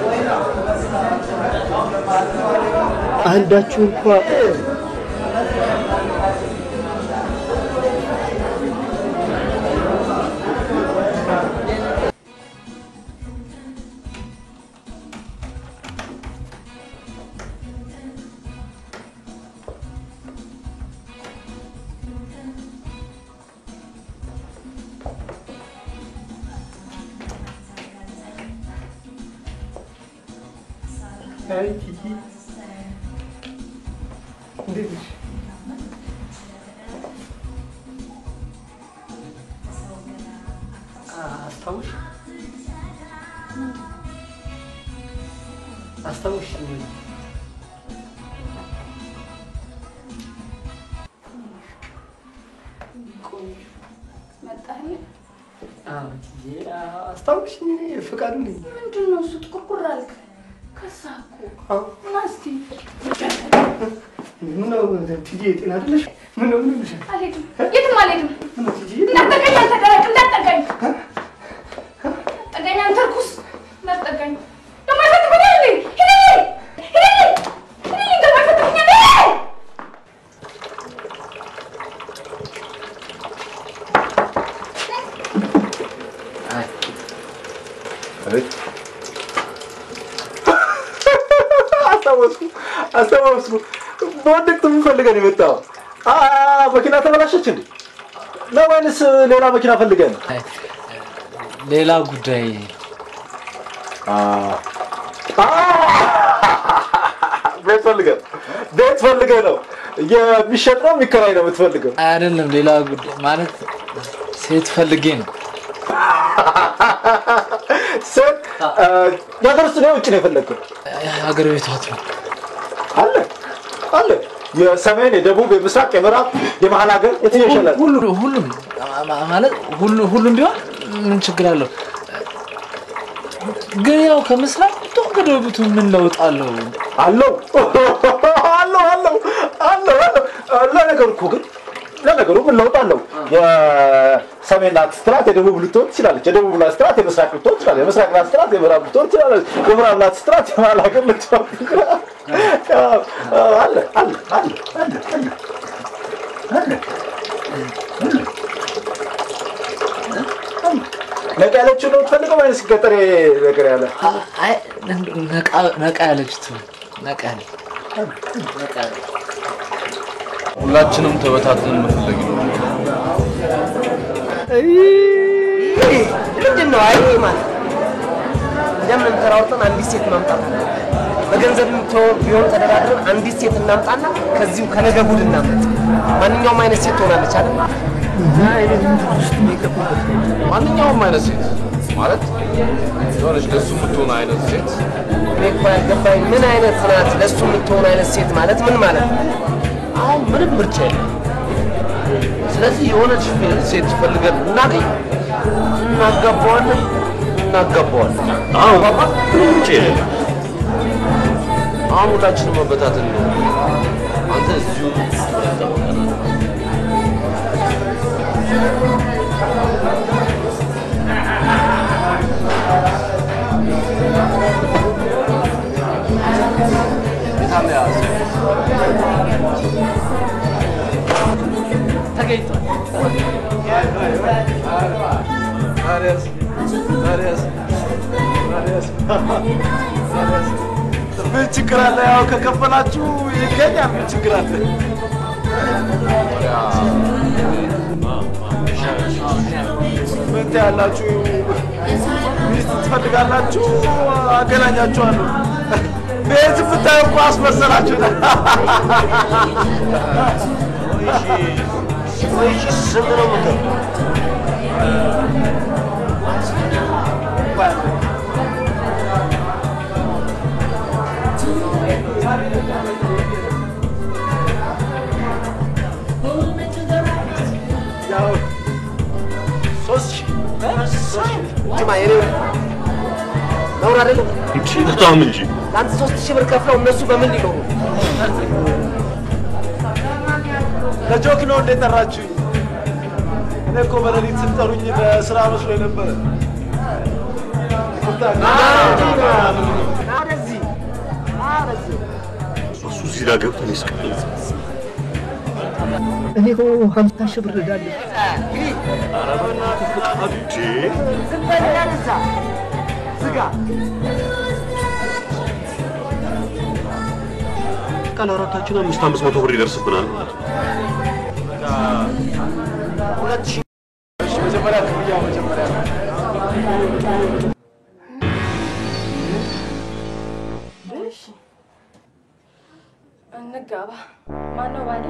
አንዳችሁ እንኳን Hey, Kiki. እንዴት ነሽ? አስታውሽ አስታውሽ ፍቃዱ ነኝ ምንድን ነው እሱ ጥቁርቁር አልክ ከሳኩ ማስቲ ምነው ቲጂ ጤና አይደለሽ ምነው ነሽ አልሄድም የትም አልሄድም እንዳትጠጋኝ እንዳትጠጋኝ አንተ ርኩስ እንዳትጠጋኝ ደግሞ አይፈትጉኛል ሂደልኝ ደግሞ አይፈትጉኛል አስተዋወስኩ በወደቅ ምን ፈልገን የመጣው መኪና ተበላሸች እንዴ ነው ወይስ ሌላ መኪና ፈልገን ሌላ ጉዳይ ቤት ፈልገህ ነው የሚሸጥ ነው የሚከራይ ነው የምትፈልገው አይደለም ሌላ ጉዳይ ማለት ሴት ፈልጌ ነው ሴት የሀገር ውስጥ ነው ውጭ ነው የፈለግከው ሀገር ቤቷት ነው አለ የሰሜን የደቡብ የምስራቅ የምዕራብ የመሀል ሀገር የትኛው ይሻላል ሁሉም ማለት ሁሉም ቢሆን ምን ችግር አለው ግን ያው ከምስራቅ ተወገደብቱ ምን ለውጥ አለው አለው ለነገሩ እኮ ግን ለነገሩ ምን ለውጥ አለው የሰሜን ስትራት የደቡብ ልትሆን ትችላለች የደቡብ ስትራት የምስራቅ ልትሆን ትችላለች የምስራቅ ስትራት የምዕራብ ልትሆን ትችላለች የምዕራብ ስትራት የመሀል ሀገር ልትሆን አለ ነቃ ያለችው ነው የምትፈልገው ወይስ ገጠሬ ነገር ያለ አይ ነቃ ያለችው ነቃ ሁላችንም ተበታትነን መፈለግ ነው ምንድነው አይ ማለት እንደምን ተራውተን አንዲት ሴት ማምጣት በገንዘብም ቢሆን ተደራድረን አንዲት ሴት እናምጣና ከዚሁ ከነገ ጉድ እናምጣ ማንኛውም አይነት ሴት ሆናለች አይደል ማንኛውም አይነት ሴት ማለት ጆርጅ ለሱ የምትሆን አይነት ሴት ገባኝ ምን አይነት ናት ለሱ የምትሆን አይነት ሴት ማለት ምን ማለት አሁን ምንም ምርጫ የለም ስለዚህ የሆነች ሴት ፈልገን እናገኝ እናገባዋለን አዎ ባባ ምርጫ የለም አሁን ሁላችንም መበታተን ነው አንተ እዚሁ ምን ችግር አለ ያው ከከፈላችሁ ይገኛል ምን ችግር አለ ምን ያላችሁ ሚስት ትፈልጋላችሁ አገናኛችኋለሁ ቤት ፍታዩ ኳስ መሰላችሁ እሺ ስንት ነው የምትለው ነውር አይደለም በጣም እንጂ ለአንተ 3000 ብር ከፍለው እነሱ በምን ሊኖሩ ለጆክ ነው እንደ ጠራችሁኝ እኔ እኮ በሌሊት ስትጠሩኝ በስራ መስሎኝ ነበር እሱ እዚህ ላይ ገብተን ይስቀል እኔ እኮ 50,000 ብር እዳለሁ ኧረ በእናትህ አብጄ ስለዚህ ዝጋ ቃል አራታችን 500 ብር ይደርስብናል ማለት ነው መጀመሪያ ክፍያው መጀመሪያ እሺ እንጋባ ማነው ባሌ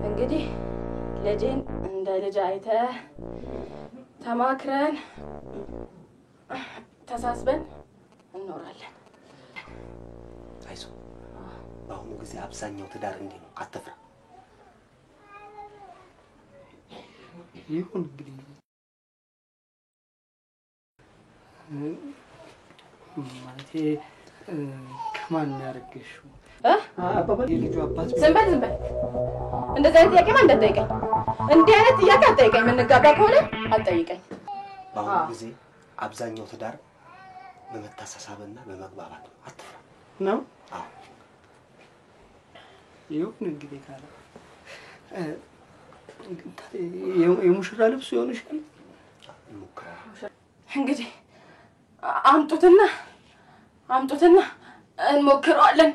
እንግዲህ ልጄን እንደ ልጅ አይተህ ተማክረን ተሳስበን እንኖራለን አይዞህ በአሁኑ ጊዜ አብዛኛው ትዳር እንዲህ ነው አትፍራ ይሁን እንግዲህ ማለቴ ከማን ያረገሽው አባባ የልጁ አባት ዝም በል እንደዛ አይነት ጥያቄ ማን እንዳትጠይቀኝ እንዲህ አይነት ጥያቄ አትጠይቀኝ የምንጋባ ከሆነ አትጠይቀኝ በአሁኑ ጊዜ አብዛኛው ትዳር በመተሳሰብና በመግባባት ነው አትፍራ ነው አዎ ይሁን እንግዲህ ካለ የሙሽራ ልብስ ይሆንሻል እንግዲህ አምጡትና እንሞክረዋለን።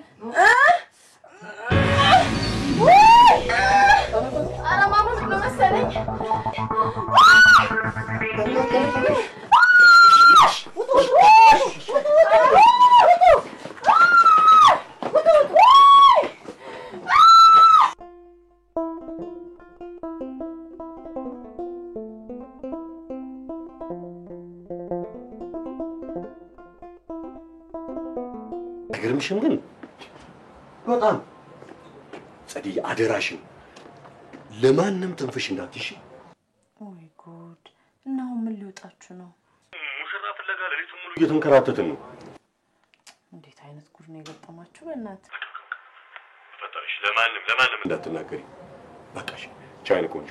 ኧረ ማሞት ነው መሰለኝ። አይገርምሽም ግን በጣም ጸድዬ አደራሽን ለማንም ትንፍሽ እንዳትሽ። ወይ ጉድ! እና ምን ሊወጣችሁ ነው? ሙሽራ ፍለጋ ለሊቱን ሙሉ እየተንከራተትን ነው። እንዴት አይነት ጉድ ነው የገጠማችሁ? በእናትህ ፈጣሪሽ ለማንም እንዳትናገሪ። በቃሽ። ቻው የኔ ቆንጆ።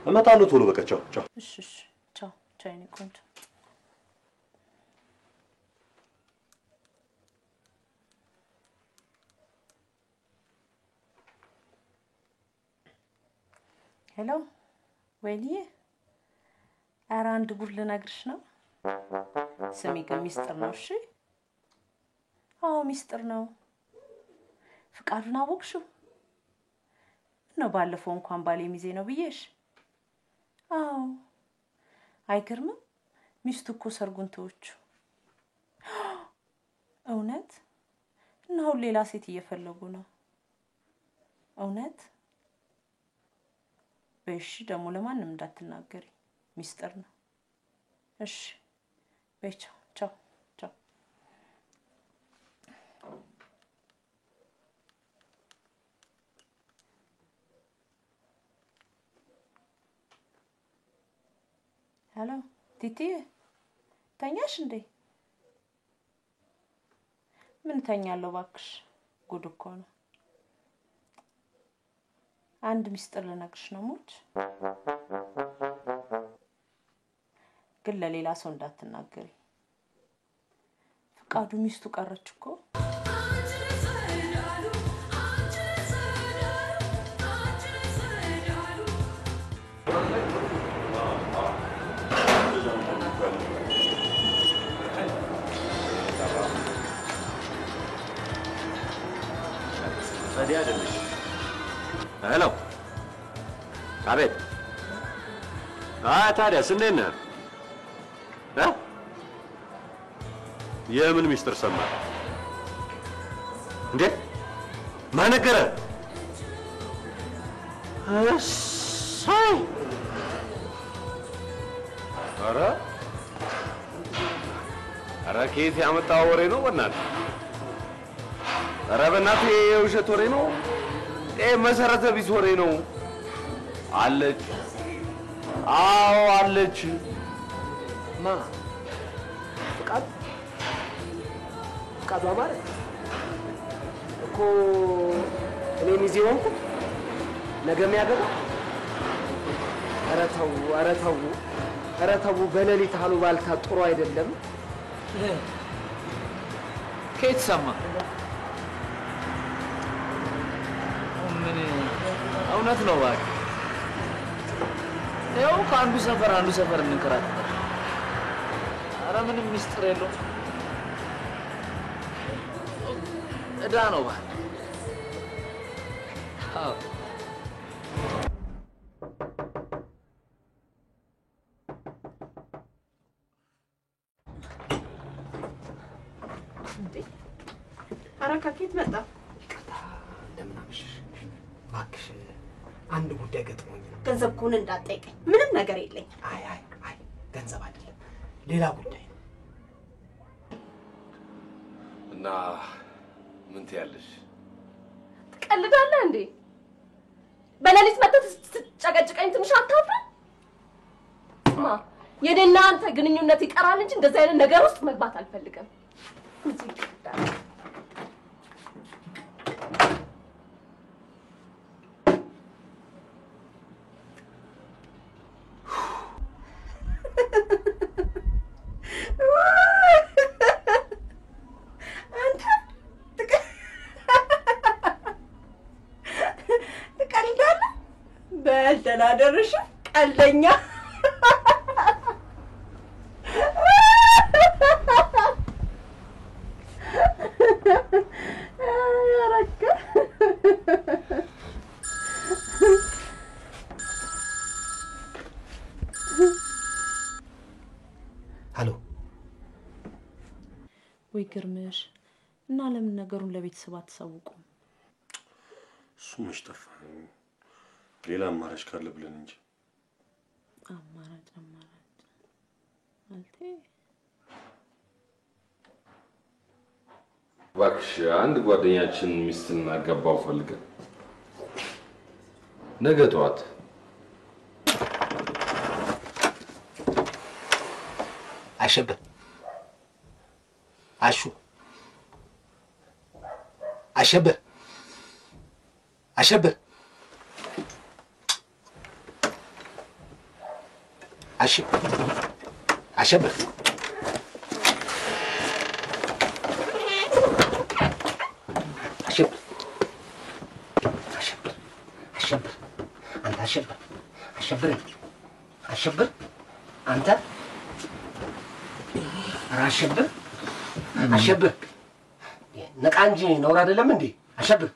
እመጣለሁ ቶሎ። በቃ ቻው ቻው። እሺ ቻው ቻው የኔ ቆንጆ። ሄሎ ወይዬ፣ ኧረ አንድ ጉድ ልነግርሽ ነው። ስሚ ግን ሚስጥር ነው። እሺ? አዎ ሚስጥር ነው። ፍቃዱን አወቅሽው? ነው ባለፈው እንኳን ባሌ ሚዜ ነው ብዬሽ። አዎ አይገርምም? ሚስቱ እኮ ሰርጉን ተወችው። እውነት? እና አሁን ሌላ ሴት እየፈለጉ ነው። እውነት? በእሺ ደግሞ ለማንም እንዳትናገሪ፣ ሚስጥር ነው። እሺ በይ ቻው ቻው ቻው። ሄሎ ቲቲዬ፣ ተኛሽ እንዴ? ምን ተኛለሁ እባክሽ፣ ጉድ እኮ ነው። አንድ ሚስጥር ልነግርሽ ነው ሞች፣ ግን ለሌላ ሰው እንዳትናገሪ። ፍቃዱ ሚስቱ ቀረች እኮ። ጸዲ አይደለሽ? ሄሎ አቤት። ታዲያስ እንዴት ነህ? የምን ሚስጥር ሰማ እንዴ? ማን ነገረ? እሰይ! ኧረ ከየት ያመጣው ወሬ ነው በእናትህ? ኧረ በእናትህ የውሸት ወሬ ነው። መሰረተ ቢስ ወሬ ነው። አለች። አዎ አለች። ማ ፍቃዷ ማለት እኮ እኔ ሚዜ ሆንኩ ነገ የሚያገባ። ኧረ ተው በሌሊት አሉባልታ ጥሩ አይደለም። ከየት ሰማ? ምን እውነት ነው እባክህ? ይኸው ከአንዱ ሰፈር እንከራተታለን። ኧረ ምንም ሚስጥር የለውም። ዕዳ ነው እባክህ። አዎ ኧረ ከኬት መጣ? ይቅርታ እንደምን አመሸሽ? እባክሽ አንድ ጉዳይ ገጥሞኝ ነው። ገንዘብ ከሆነ እንዳትጠይቀኝ፣ ምንም ነገር የለኝ። አይ ገንዘብ አይደለም ሌላ ጉዳይ ነው። እና ምን ትያለሽ? ትቀልዳለህ እንዴ? በሌሊት መጥተህ ስትጨቀጭቀኝ ትንሽ አታፍርም? የኔና አንተ ግንኙነት ይቀራል እንጂ እንደዚህ አይነት ነገር ውስጥ መግባት አልፈልግም። በልተናደርሽ ቀልደኛ ሄሎ ወይ ግርምሽ እና ለምን ነገሩን ለቤተሰብ አትሳውቁም? እሱ መች ጠፋ? ሌላ አማራጭ ካለ ብለን እንጂ አማራጭ አልቴ እባክሽ አንድ ጓደኛችን ሚስትን አገባው ፈልገን ነገ ጠዋት አሸብር አሸብር አሸብር አንተ አሸብር ነቃ እንጂ ነውር አይደለም እንዴ? አሸብር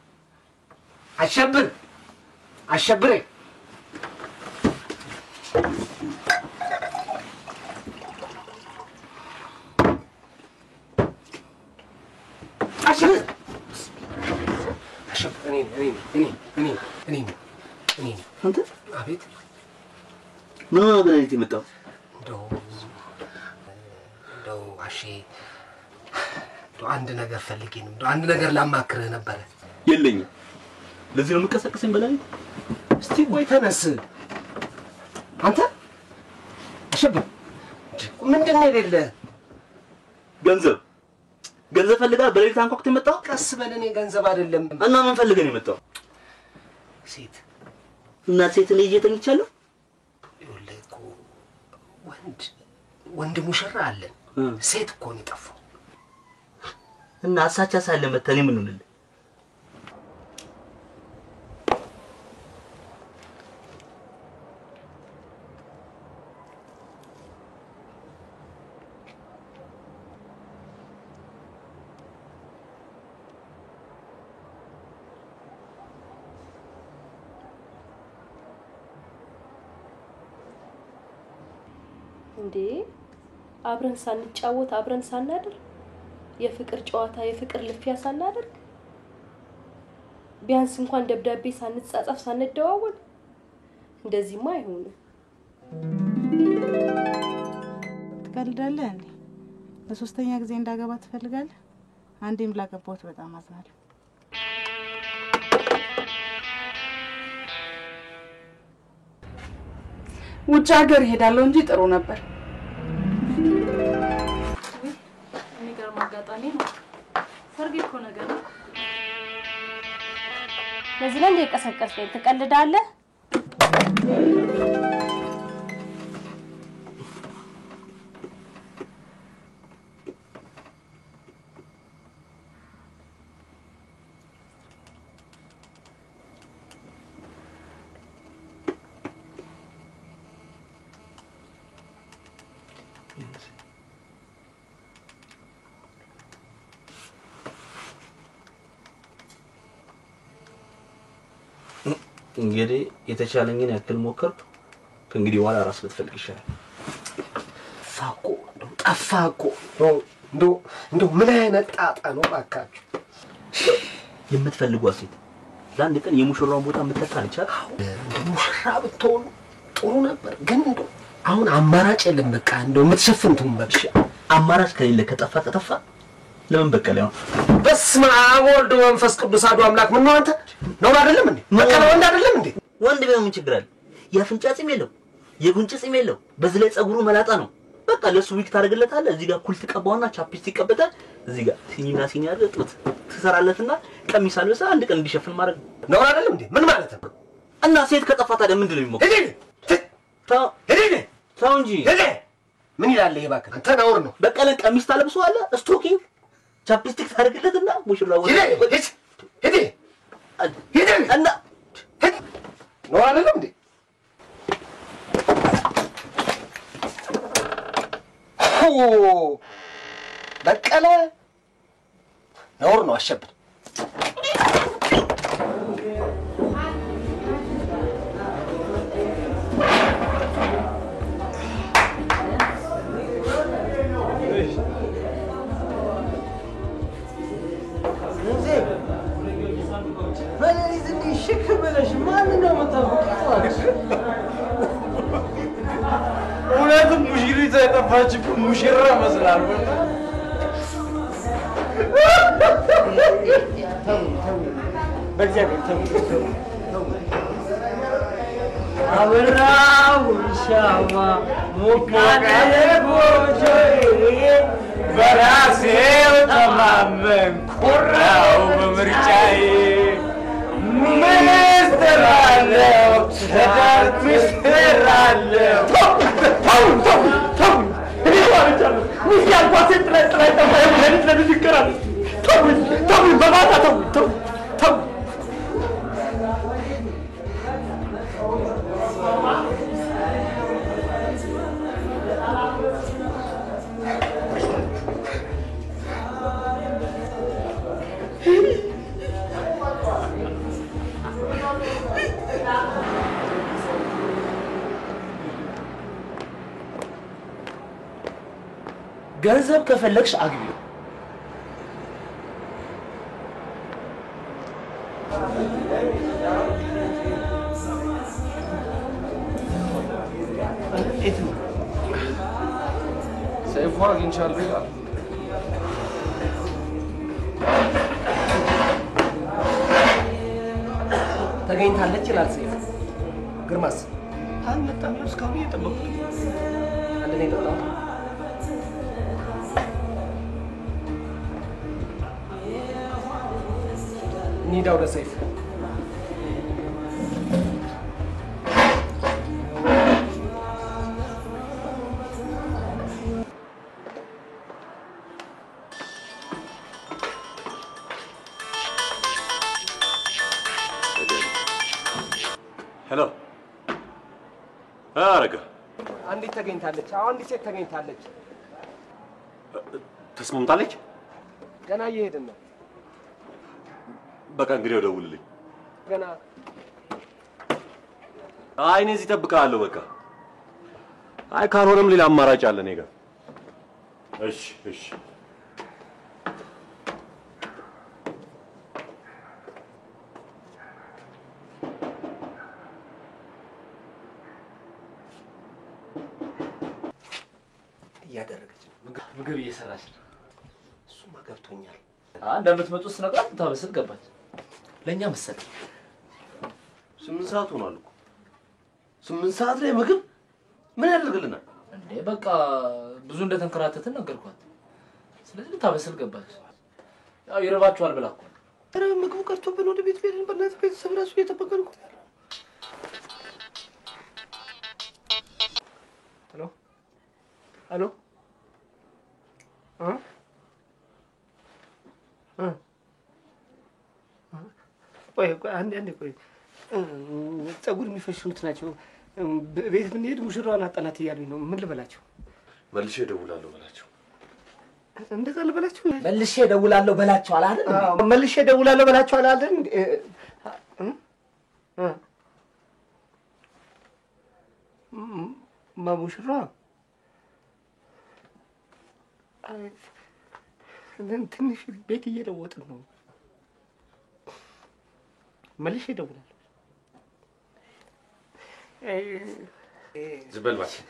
አንተ አቤት ምን ነው በሌሊት የመጣው? እንደው አሼ አንድ ነገር ፈልጌ ነው። አንድ ነገር ላማክርህ ነበር። የለኝም። ለዚህ ነው የምትቀሰቅሰኝ በሌሊት? እስቲ ቆይ ተነስ። አንተ አሸብር ምንድን ነው የሌለ? ገንዘብ ፈልጋ በሌሊት አንኳኩት የመጣው? ቀስ በል እኔ ገንዘብ አይደለም። እና ምን ፈልገህ ነው የመጣው? ሴት እና ሴት ላይ እየተኝቻለሁ? ይኸውልህ እኮ ወንድ ሙሽራ አለን። ሴት እኮ ነው የጠፋው። እና አሳቻ ሳለ መተኔ ምን ሆነልህ? እንዴ አብረን ሳንጫወት አብረን ሳናድር የፍቅር ጨዋታ የፍቅር ልፊያ ሳናደርግ ቢያንስ እንኳን ደብዳቤ ሳንጻጻፍ ሳንደዋወል እንደዚህማ አይሆንም። ትቀልዳለህ እንዴ? ለሶስተኛ ጊዜ እንዳገባ ትፈልጋለህ? አንዴም ላገባሁት በጣም አዝናለሁ። ውጭ ሀገር ሄዳለሁ እንጂ ጥሩ ነበር። የሚገርም አጋጣሚ ነው። ሰርግ እኮ ነገር ነው። ለዚህ ላይ የቀሰቀስከኝ ትቀልዳለህ? እንግዲህ የተቻለኝን ያክል ሞከርኩ። ከእንግዲህ በኋላ ራስ ብትፈልግ ይሻላል። ጠፋኮ እንደው ምን አይነት ጣጣ ነው ባካችሁ? የምትፈልጓት ሴት ለአንድ ቀን የሙሽራውን ቦታ የምትተካ አልቻል። ሙሽራ ብትሆኑ ጥሩ ነበር፣ ግን አሁን አማራጭ የለም። በቃ እንደው የምትሸፍንቱን በቃ አማራጭ ከሌለ ከጠፋ ለምን በቀለ ነው? በስመ አብ ወልድ መንፈስ ቅዱስ አሐዱ አምላክ። ምን ነው አንተ ነው አይደለም እንዴ? በቀለ ወንድ አይደለም እንዴ? ወንድ ቢሆን ምን ችግር አለ? የአፍንጫ ጺም የለው፣ የጉንጭ ጺም የለው፣ በዚህ ላይ ጸጉሩ መላጣ ነው። በቃ ለሱ ዊክ ታደርግለታለህ። እዚህ ጋር ኩል ትቀባውና ቻፕስቲክ ይቀበታል። እዚህ ጋር ሲኒና ሲኒ አድርገህ ጡት ትሰራለትና ቀሚስ አልበሳ አንድ ቀን እንዲሸፍን ማድረግ ነው አይደለም እንዴ? ምን ማለት ነው? እና ሴት ከጠፋ ታዲያ ምንድን ነው የሚሞከው? ተው እንጂ ምን ይላል ይሄ? እባክህ አንተ ነውር ነው። በቀለን ቀሚስ ታለብሰዋለህ፣ ስቶኪንግ ቻፕስቲክ ታደርግለትና ሙሽራው ሄደ እና ነው አይደለም እንዴ? በቀለ ነውር ነው። አሸብር ልጅቷ የጠፋችብህ ሙሽራ መስላል። በእግዚአብሔር ተው። አበራው ሻማ ሞቃለ ጎጆዬ በራሴው ተማመን ኮራው በምርጫዬ ሚስጥር አለው ትዳር ሚስጥር አለው። ተው እኔ ዋርቻለሁ ሚስት ያልኳት ጥላይ ጠፋ ለሊት ለልጅ ይቀራል። ተው በማታ ተው ገንዘብ ከፈለግሽ አግቢ። ሰይፉ አግኝቻለሁ ይላል። ተገኝታለች ይላል ሰይፉ። ግርማስ አልመጣም። እስካሁን እየጠበቁት አንድ ነው የጠጣው። እንሂድ ወደ ሰይፉ። ሄሎ አረጋ፣ አንዲት ተገኝታለች። አሁን አንዲት ሴት ተገኝታለች። ተስማምታለች? ገና እየሄድን ነው። በቃ እንግዲህ ደውልልኝ። ገና አይ እኔ እዚህ እጠብቅሃለሁ። በቃ አይ ካልሆነም ሌላ አማራጭ አለ እኔ ጋር። እሺ እያደረገች ምግብ እየሰራች ነው። እሱማ ገብቶኛል። እንደምትመጡ ስነግራት ታበስል ገባች። ለእኛ መሰለኝ 8 ሰዓት ሆኗል እኮ። 8 ሰዓት ላይ ምግብ ምን ያደርግልናል እንዴ? በቃ ብዙ እንደተንከራተትን ነገርኳት። ስለዚህ ታበስል ገባች። ያው ይረባችኋል ብላ እኮ። ኧረ ምግቡ ቀርቶብን ወደ ቤት ሄደን በእናትህ ቤተሰብ እራሱ እየጠበቀን እኮ። ሄሎ ቆይ አንዴ ቆይ። ፀጉር የሚፈሽኑት ናቸው። ቤት ብንሄድ ሙሽራዋን አጣናት እያሉኝ ነው። ምን ልበላቸው? መልሼ እደውላለሁ በላቸው። እንደዛ ልበላቸው? መልሼ እደውላለሁ በላቸው አላልን? መልሼ እደውላለሁ በላቸው አላልን? ሙሽራዋ ትንሽ ቤት እየለወጥን ነው። መልሼ እደውላለሁ። ዝም በል እባክህ።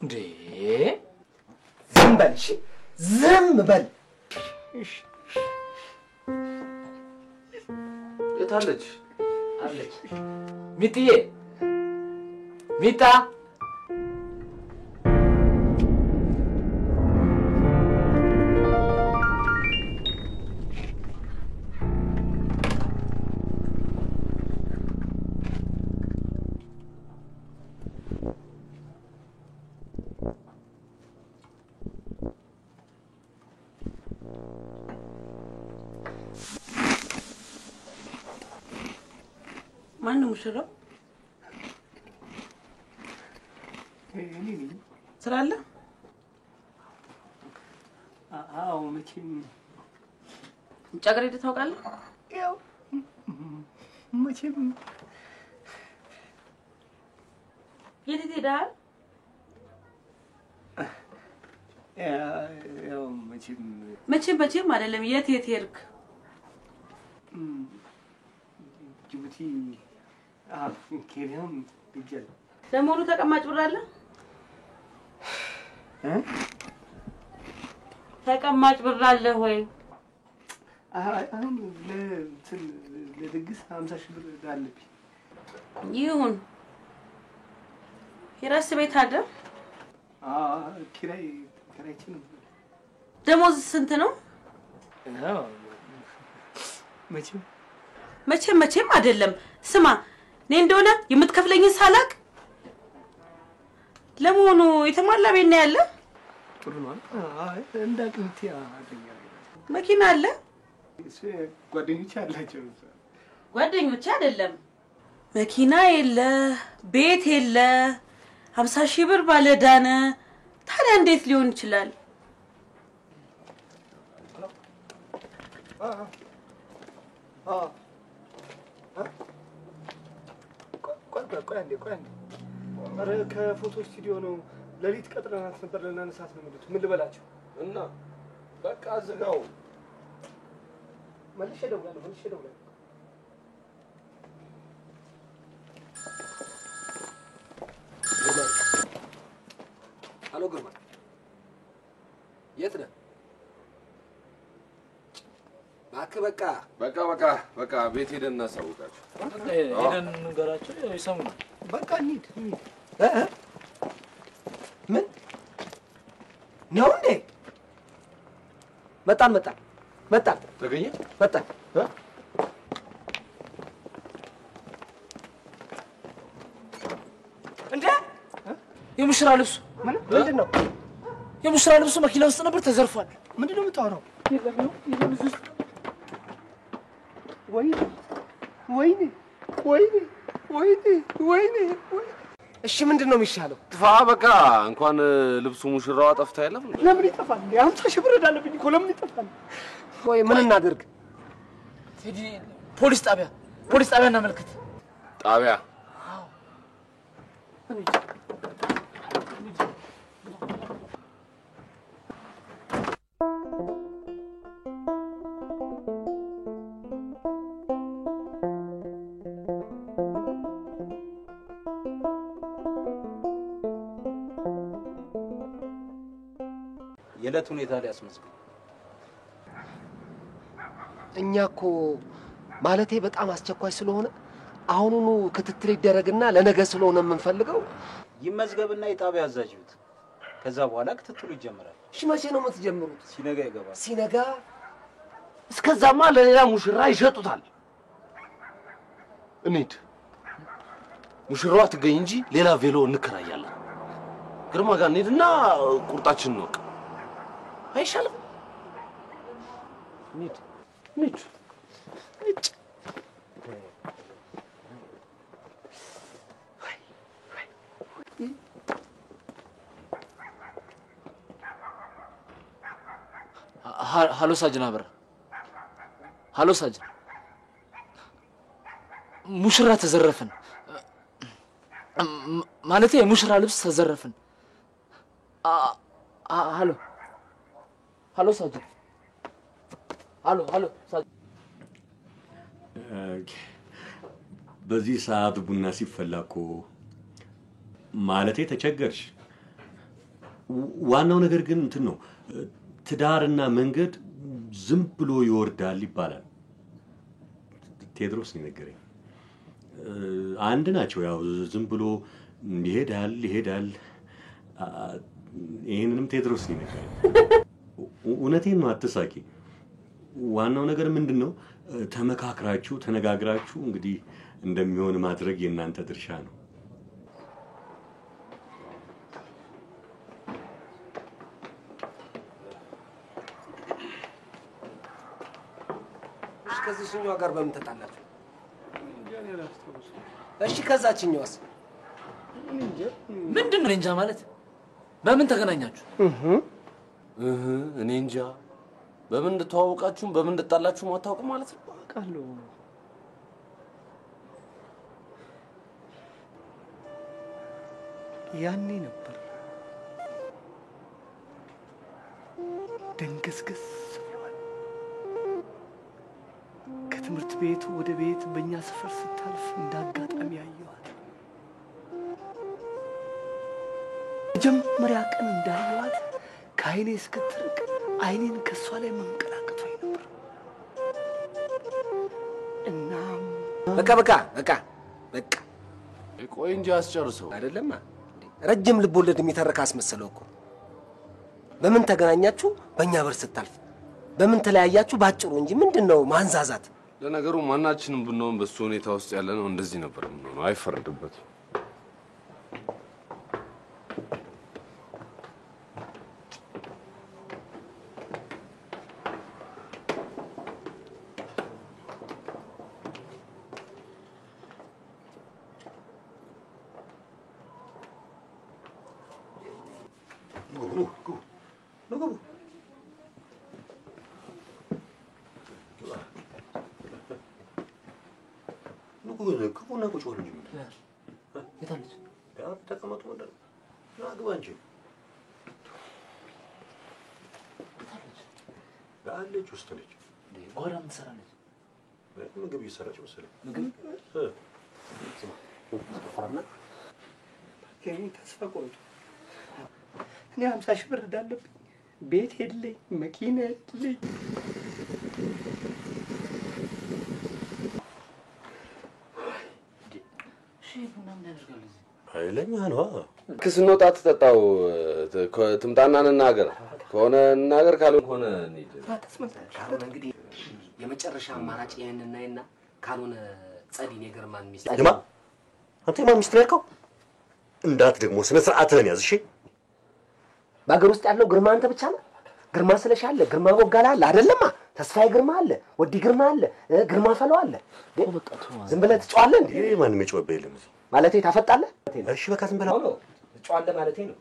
እንዴ ዝም በል እሺ፣ ዝም በል እሺ። የት አለች? አለች ሚጥዬ፣ ሚጣ ማን ነው ሙሽራው? ስራ አለ? አዎ መቼም ውጭ ሀገር ሄደህ ታውቃለህ? ያው መቼም የት ሄደሃል? ያው መቼም መቼም አይደለም። የት ሄድክ? ጅቡቲ ኬንያም ሄጃለሁ። ለሞሩ ተቀማጭ ብር አለ? ተቀማጭ ብር አለ ወይ? አሁን ለድግስ 50 ሺህ ብር አለብኝ። ይሁን። የራስ ቤት አለ? ኪራይችን ነው። ደሞዝ ስንት ነው? መቼም አይደለም። ስማ እኔ እንደሆነ የምትከፍለኝን ሳላቅ ለመሆኑ የተሟላ ቤት ነው ያለ? ጥሩ ነው። እንዳቅምት አገኛለሁ። መኪና አለ? ጓደኞች አላቸው። ጓደኞች አይደለም። መኪና የለ፣ ቤት የለ፣ 50 ሺህ ብር ባለዳነ። ታዲያ እንዴት ሊሆን ይችላል? ቆይ አንዴ ኧረ ከፎቶ ስቱዲዮ ነው። ሌሊት ቀጥረናት ነበር ለናነሳት ነው የሚሉት። ምን ልበላቸው እና በቃ ዝጋው። መልሼ እደውላለሁ። ሄሎ ግርማ፣ የት ነህ? በቃ ቤት ሄደን እናሳውቃቸው። ሄደን እንገራቸው ይሰሙናል። በቃ እንሂድ። ምን ነው እንዴ? መጣን ተገኘ መጣን። እንዴ የሙሽራ ልብሱ ምንድን ነው? የሙሽራ ልብሱ መኪና ውስጥ ነበር፣ ተዘርፏል። ምንድን ነው የምታወራው? ወይኔ! እሺ ምንድን ነው የሚሻለው? ጥፋ በቃ። እንኳን ልብሱ ሙሽራዋ ጠፍታ የለም። ለምን ይጠፋል? 50 ሺህ ብር እዳለብኝ እኮ። ለምን ይጠፋል? ወይ ምን እናድርግ? ቴዲ ፖሊስ ጣቢያ እናመልክት። ጣቢያ? የዕለት ሁኔታ ሊያስመስግን እኛ እኮ ማለቴ በጣም አስቸኳይ ስለሆነ አሁኑኑ ክትትል ይደረግና ለነገ ስለሆነ የምንፈልገው ይመዝገብና የጣቢያ አዛዥ ይሁት። ከዛ በኋላ ክትትሉ ይጀምራል። እሺ መቼ ነው የምትጀምሩት? ሲነጋ ይገባል። ሲነጋ? እስከዛማ ለሌላ ሙሽራ ይሸጡታል። እንሂድ። ሙሽራዋ ትገኝ እንጂ ሌላ ቬሎ እንከራያለን። ግርማ ጋር እንሂድና ቁርጣችንን እንወቅ። አይሻልም? እንሂድ። ሀሎ ሳጅን አበራ። ሀሎ ሳጅን፣ ሙሽራ ተዘረፍን። ማለቴ የሙሽራ ልብስ ተዘረፍን። ሀሎ ሳጅን፣ ሀሎ ሳጅን። በዚህ ሰዓት ቡና ሲፈላ እኮ ማለቴ ተቸገርሽ። ዋናው ነገር ግን እንትን ነው፣ ትዳርና መንገድ ዝም ብሎ ይወርዳል ይባላል። ቴድሮስ ነው የነገረኝ። አንድ ናቸው፣ ያው ዝም ብሎ ይሄዳል። ይሄንንም ቴድሮስ ነው የነገረኝ። እውነቴን ነው፣ አትሳቂ። ዋናው ነገር ምንድነው? ተመካክራችሁ ተነጋግራችሁ እንግዲህ እንደሚሆን ማድረግ የእናንተ ድርሻ ነው። ከዚህኛዋ ጋር በምን ተጣላችሁ? እሺ ከዛችኛዋስ? ምንድን ነው እንጃ ማለት? በምን ተገናኛችሁ? እኔ እንጃ። በምን እንደተዋወቃችሁም በምን እንደጣላችሁም አታውቅም ማለት ነው? አውቃለሁ። ያኔ ነበር ደንገስገስ ብሏል። ከትምህርት ቤት ወደ ቤት በእኛ ሰፈር ስታልፍ እንዳጋጣሚ ያየዋት። መጀመሪያ ቀን እንዳየዋት ከአይኔ እስክትርቅ አይኔን ከሷ ላይ መንቀላቀቷ ነበር። እና በቃ ቆይ እንጂ አስጨርሰው። አይደለም ረጅም ልቦለድ የሚተረክ አስመሰለው እኮ። በምን ተገናኛችሁ? በእኛ በር ስታልፍ። በምን ተለያያችሁ? ባጭሩ እንጂ ምንድነው ማንዛዛት? ለነገሩ ማናችንም ብንሆን በሱ ሁኔታ ውስጥ ያለ ነው እንደዚህ ነበር የምንሆነው። አይፈረድበትም። ክፉና ቁጭ ወር እንጂ የታለች? ተቀመጡ ወንደር ና ግባ እንጂ ጋለች ውስጥ ነች። ጓዳ ምን ትሰራለች? ምግብ እየሰራች መሰለኝ። ፈራና ከኔ ተስፋ ቆርጦ እኔ 50 ሺህ ብር እንዳለብኝ ቤት የለኝ መኪና የለኝ። ኃይለኛ ነው። ስንወጣ ትጠጣው ትምጣና እንናገር። ከሆነ እንናገር፣ ካልሆነ እንሂድ። ካልሆነ እንግዲህ የመጨረሻ አማራጭ ይሄን እናይና ካልሆነ ጸዲን የግርማን ሚስት አይደማ አንተ የማን ሚስት ነው ያልከው? እንዳት ደግሞ ስነ ስርዓትህን ያዝ። እሺ በአገር ውስጥ ያለው ግርማ አንተ ብቻ ነህ። ግርማ ስለሻለ ግርማ ቦጋላ አለ አይደለማ? ተስፋዬ ግርማ አለ፣ ወዲ ግርማ አለ፣ ግርማ ፈለው አለ። ዝም ብለህ ትጫዋለህ እንዴ? ይሄ ማንም የጮህብህ የለም እዚህ ማለቴ ታፈጣለህ? እሺ በቃ ዝም ብለህ ነው ትጫዋለህ ማለቴ ነው።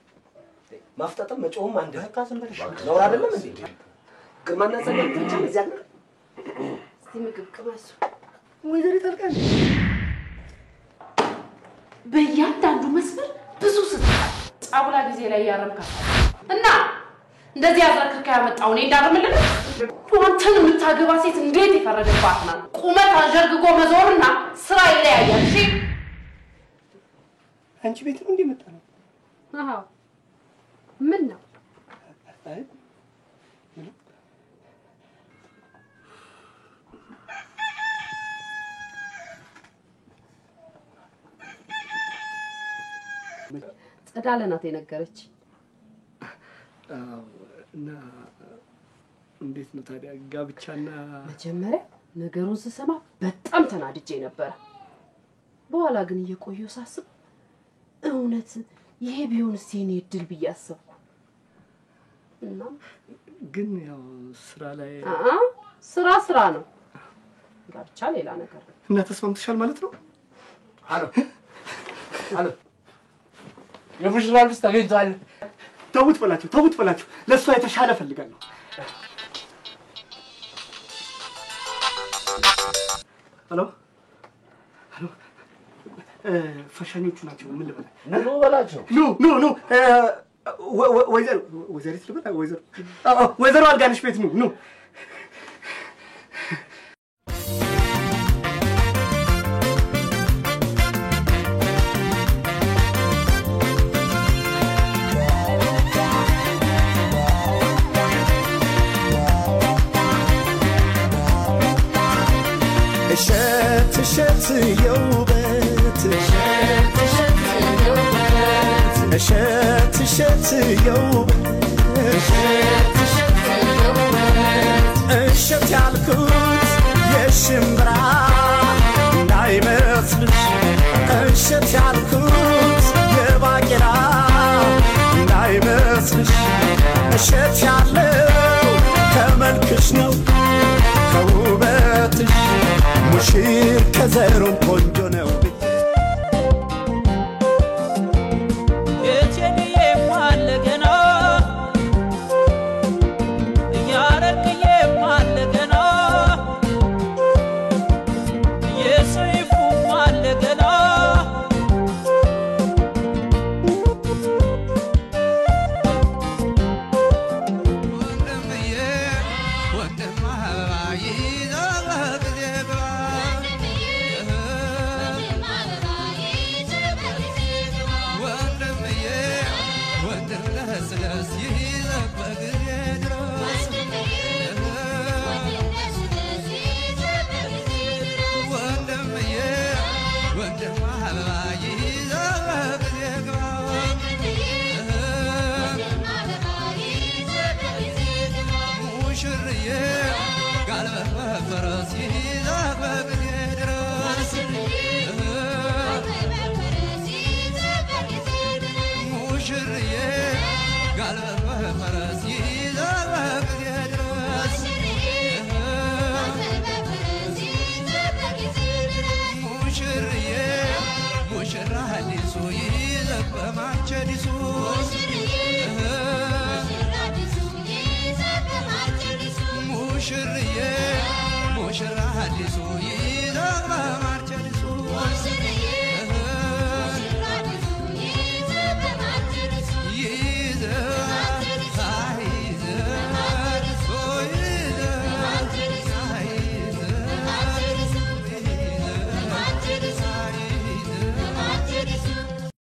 ማፍጠጥም መጮህም አንድ በቃ ዝም ብለህ ነው አይደለም እንዴ? ግርማና ጸጋ ብቻ እዚህ አለ። እስቲ ምግብ ቅመሱ ወይዘሪት አልቀን በእያንዳንዱ መስመር ብዙ ስትል ጫጉላ ጊዜ ላይ ያረምካል እና እንደዚህ ያዝረክርከ ያመጣው እኔ እንዳርምልህ አንተን የምታገባ ሴት እንዴት የፈረደባት ናት? ቁመት አንዠርግጎ መዞርና ስራ ይለያያል። እሺ አንቺ ቤት ነው እንደመጣ ነው? አዎ ምን ነው? አይ ጸዳለ ናት የነገረች። እና እንዴት ነው ታዲያ ጋብቻና? መጀመሪያ ነገሩን ስሰማ በጣም ተናድጄ ነበር። በኋላ ግን እየቆየሁ ሳስብ እውነት ይሄ ቢሆንስ የኔ እድል ብዬ አሰብኩ። እና ግን ያው ስራ ላይ ስራ ነው፣ ጋብቻ ሌላ ነገር። እና ተስማምተሻል ማለት ነው? አሎ የሙሽራ ልብስ ተገኝቷል። ተውት በላቸው። ለእሷ የተሻለ ፈልጋለሁ። ሄሎ ፈሻኞቹ ናቸው። ምን ልበላ? ኑ በላቸው። ኑ ወይዘሪት ልበላ? ወይዘሮ አልጋነሽ ቤት ኑ። እሸት የውበት እሸት ያልኩት የሽምብራ እንዳይመስልሽ፣ እሸት ያልኩት የባቄላ እንዳይመስልሽ። እሸት ያለው ከመልክሽ ነው ከውበትሽ፣ ሙሽር ከዘሩም ቆንጆ ነው። ፈረስ ይዘበግ ድረስ ወንድምዬ ወንድም አበባ ይዘበግ ግባ ሙሽርዬ ጋልበህ በፈረስ ይዘበግ ድረስ ሙሽርዬ ጋልበህ በፈረስ ይዘበግ ድረስ ሙሽርዬ ሙሽራ አዲሱ ይዘግ በማጨዲሱ ሙሽርዬ ሙሽራ አዲሱ ይዘግ በማጨዲሱ